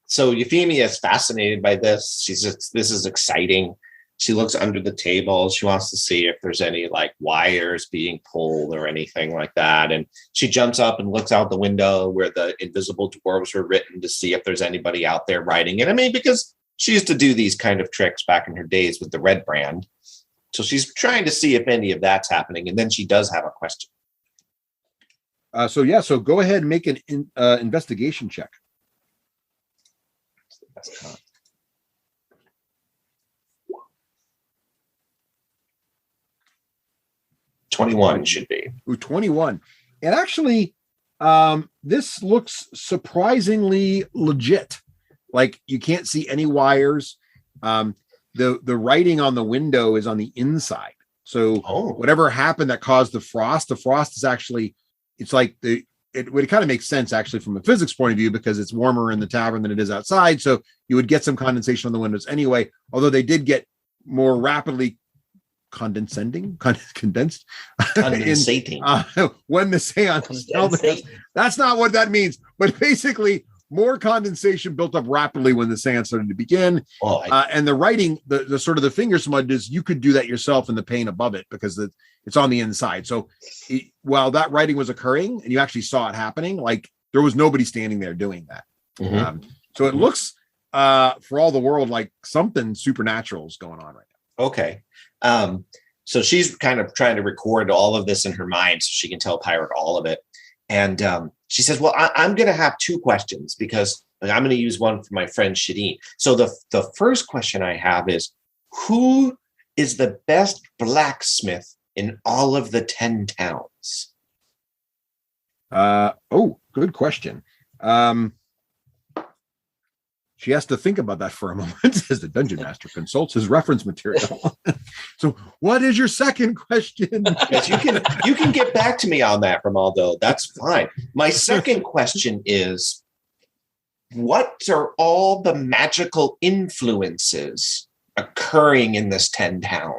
So Euphemia is fascinated by this. This is exciting. She looks under the table. She wants to see if there's any like wires being pulled or anything like that. And she jumps up and looks out the window where the invisible dwarves were written to see if there's anybody out there writing it. I mean, because she used to do these kind of tricks back in her days with the red brand. So she's trying to see if any of that's happening. And then she does have a question. So go ahead and make an investigation check. 21 should be. Ooh, 21. And actually, this looks surprisingly legit. Like you can't see any wires. The writing on the window is on the inside. So whatever happened that caused the frost is actually, it's like it would kind of make sense actually from a physics point of view because it's warmer in the tavern than it is outside. So you would get some condensation on the windows anyway, although they did get more rapidly condensating when the seance held. That's not what that means, but basically more condensation built up rapidly when the seance started to begin. And the writing, the sort of the finger smudge is you could do that yourself in the pane above it because it's on the inside. So while that writing was occurring and you actually saw it happening, like there was nobody standing there doing that. Mm-hmm. So it looks for all the world like something supernatural is going on right now. Okay. So she's kind of trying to record all of this in her mind so she can tell Pirate all of it. And she says, well, I'm going to have two questions because I'm going to use one for my friend Shadeen. So the first question I have is, who is the best blacksmith in all of the 10 towns? Good question. She has to think about that for a moment as the dungeon master consults his reference material. So what is your second question? Yes, you can get back to me on that, Romaldo. That's fine. My second question is, what are all the magical influences occurring in this 10 town?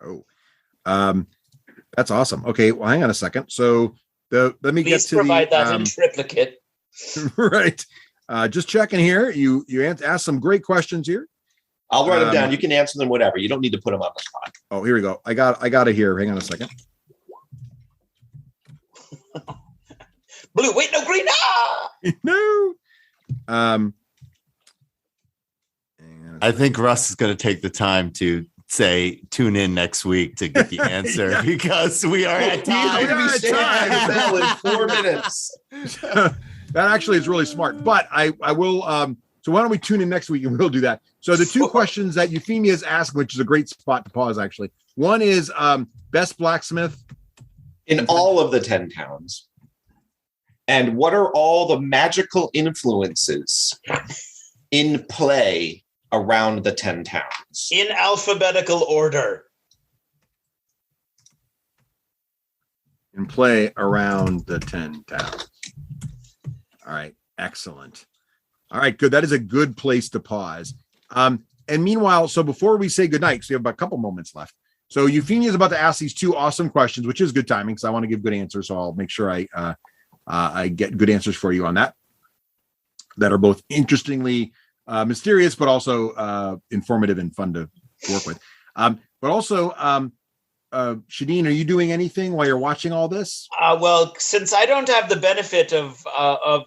Oh, that's awesome. Okay, well, hang on a second. So let me Please get to provide that in triplicate. Right. Just checking here. You asked some great questions here. I'll write them down. You can answer them, whatever. You don't need to put them on the spot. Oh, here we go. I got it here. Hang on a second. Blue, wait, no, green. Ah! No. I think Russ is going to take the time to say tune in next week to get the answer because we are at time. We're going to be standing at the bell in 4 minutes. That actually is really smart. But I will. So why don't we tune in next week and we'll do that. So the two questions that Euphemia is asking, which is a great spot to pause, actually. One is best blacksmith in all of the 10 towns. And what are all the magical influences in play around the 10 towns? In alphabetical order. In play around the 10 towns. All right. Excellent. All right. Good. That is a good place to pause. And meanwhile, so before we say goodnight, because we have about a couple moments left. So Euphemia is about to ask these two awesome questions, which is good timing because I want to give good answers. So I'll make sure I get good answers for you on that are both interestingly mysterious, but also informative and fun to work with. But also, Shadeen, are you doing anything while you're watching all this? Well, since I don't have the benefit of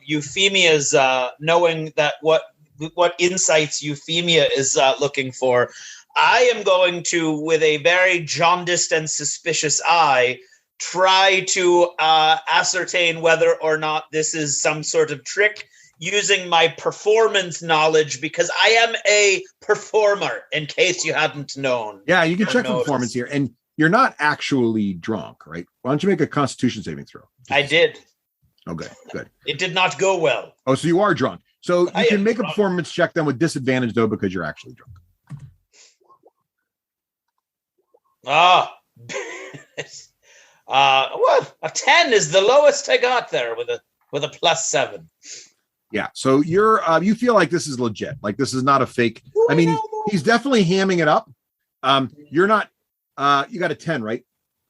Euphemia's knowing that what insights Euphemia is looking for, I am going to, with a very jaundiced and suspicious eye, try to ascertain whether or not this is some sort of trick using my performance knowledge, because I am a performer, in case you hadn't known. Yeah, you can check the performance here. And you're not actually drunk, right? Why don't you make a Constitution saving throw? I did. Okay, good. It did not go well. Oh, so you are drunk. So you can make a performance check then with disadvantage, though, because you're actually drunk. What? A 10 is the lowest I got there with a +7. Yeah. So you feel like this is legit. Like this is not a fake. I mean, he's definitely hamming it up. You're not. You got a 10, right?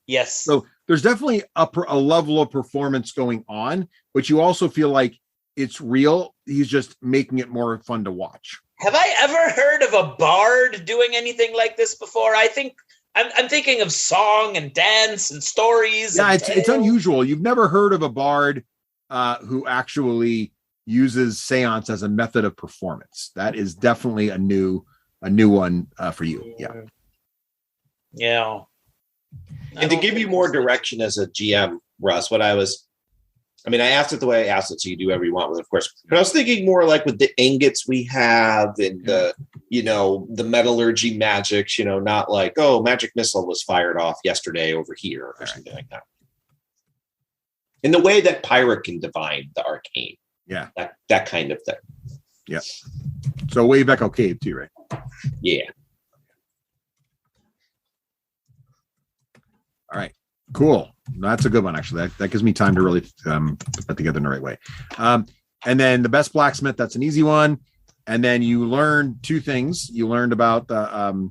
Yes. So there's definitely a level of performance going on, but you also feel like it's real. He's just making it more fun to watch. Have I ever heard of a bard doing anything like this before? I think I'm thinking of song and dance and stories. Yeah, it's unusual. You've never heard of a bard who actually uses séance as a method of performance. That is definitely a new one for you. Yeah. Yeah. And to give you more direction as a GM, Russ, I asked it the way I asked it, so you do whatever you want with it, of course. But I was thinking more like with the ingots we have and the metallurgy magics, not like, oh, magic missile was fired off yesterday over here or something like that. In the way that Pirate can divine the arcane. Yeah. That kind of thing. Yeah. So way back cave too, right? Yeah. All right, cool. That's a good one, actually. That gives me time to really put that together in the right way. And then the best blacksmith, that's an easy one. And then you learned two things. You learned about the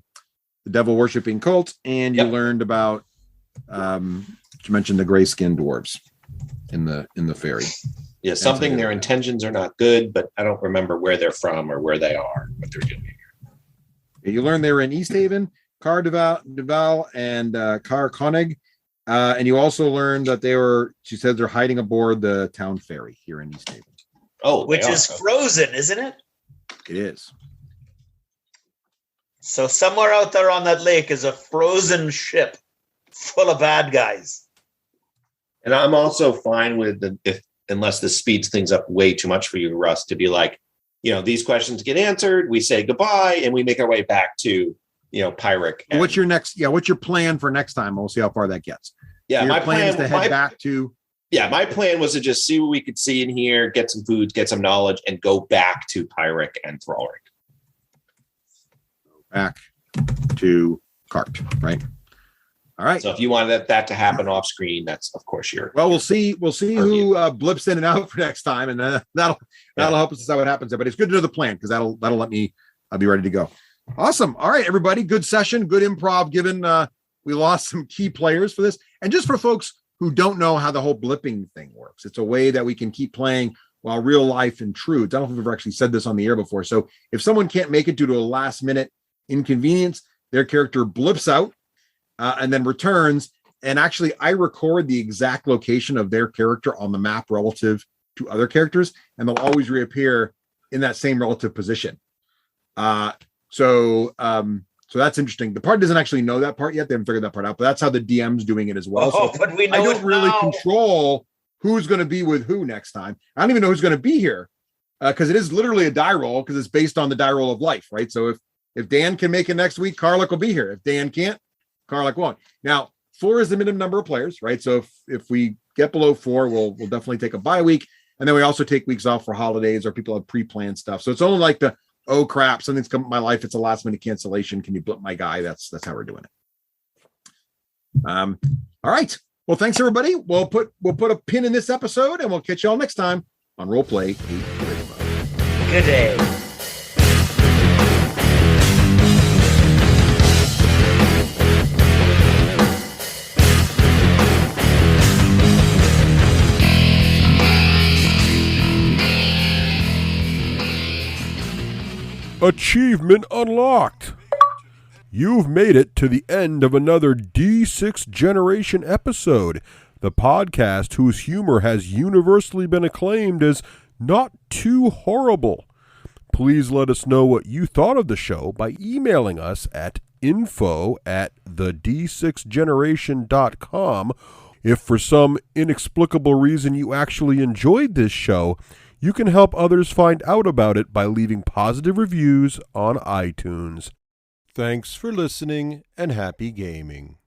devil worshipping cult, and you learned about you mentioned the gray skinned dwarves in the ferry. Yeah, something their intentions are not good, but I don't remember where they're from or where they are, what they're doing. You learned they were in Easthaven, Car Duval and Car Koenig. And you also learned that she said they're hiding aboard the town ferry here in Easthaven. Oh, which is frozen, isn't it? It is. So somewhere out there on that lake is a frozen ship full of bad guys. And I'm also fine with unless this speeds things up way too much for you, Russ, to be like, these questions get answered, we say goodbye, and we make our way back to Pyric. What's your plan for next time? We'll see how far that gets. Yeah, my plan is to head back to. Yeah, my plan was to just see what we could see in here, get some food, get some knowledge, and go back to Pyric and Thralric. Back to Cart, right? All right. So if you wanted that to happen off screen, that's of course your. Well, we'll see who blips in and out for next time, and that'll help us decide what happens there. But it's good to know the plan because that'll let me be ready to go. Awesome. All right, everybody. Good session. Good improv. Given we lost some key players for this, and just for folks who don't know how the whole blipping thing works, it's a way that we can keep playing while real life intrudes. I don't know if we've ever actually said this on the air before. So if someone can't make it due to a last minute inconvenience, their character blips out and then returns. And actually, I record the exact location of their character on the map relative to other characters, and they'll always reappear in that same relative position. So that's interesting. The party doesn't actually know that part yet. They haven't figured that part out, but that's how the DM's doing it as well. Oh, so but we know I don't really control who's going to be with who next time. I don't even know who's going to be here because it is literally a die roll because it's based on the die roll of life, right? So if Dan can make it next week, Karluk will be here. If Dan can't, Karluk won't. Now, 4 is the minimum number of players, right? So if we get below 4, we'll definitely take a bye week. And then we also take weeks off for holidays or people have pre-planned stuff. So it's only like oh crap, something's come up in my life. It's a last minute cancellation. Can you blip my guy? That's how we're doing it. All right. Well, thanks everybody. We'll put a pin in this episode and we'll catch y'all next time on Roleplay 835. Good day. Achievement unlocked. You've made it to the end of another D6 Generation episode, the podcast whose humor has universally been acclaimed as not too horrible. Please let us know what you thought of the show by emailing us at info@the d6generation.com. If for some inexplicable reason you actually enjoyed this show, you can help others find out about it by leaving positive reviews on iTunes. Thanks for listening and happy gaming.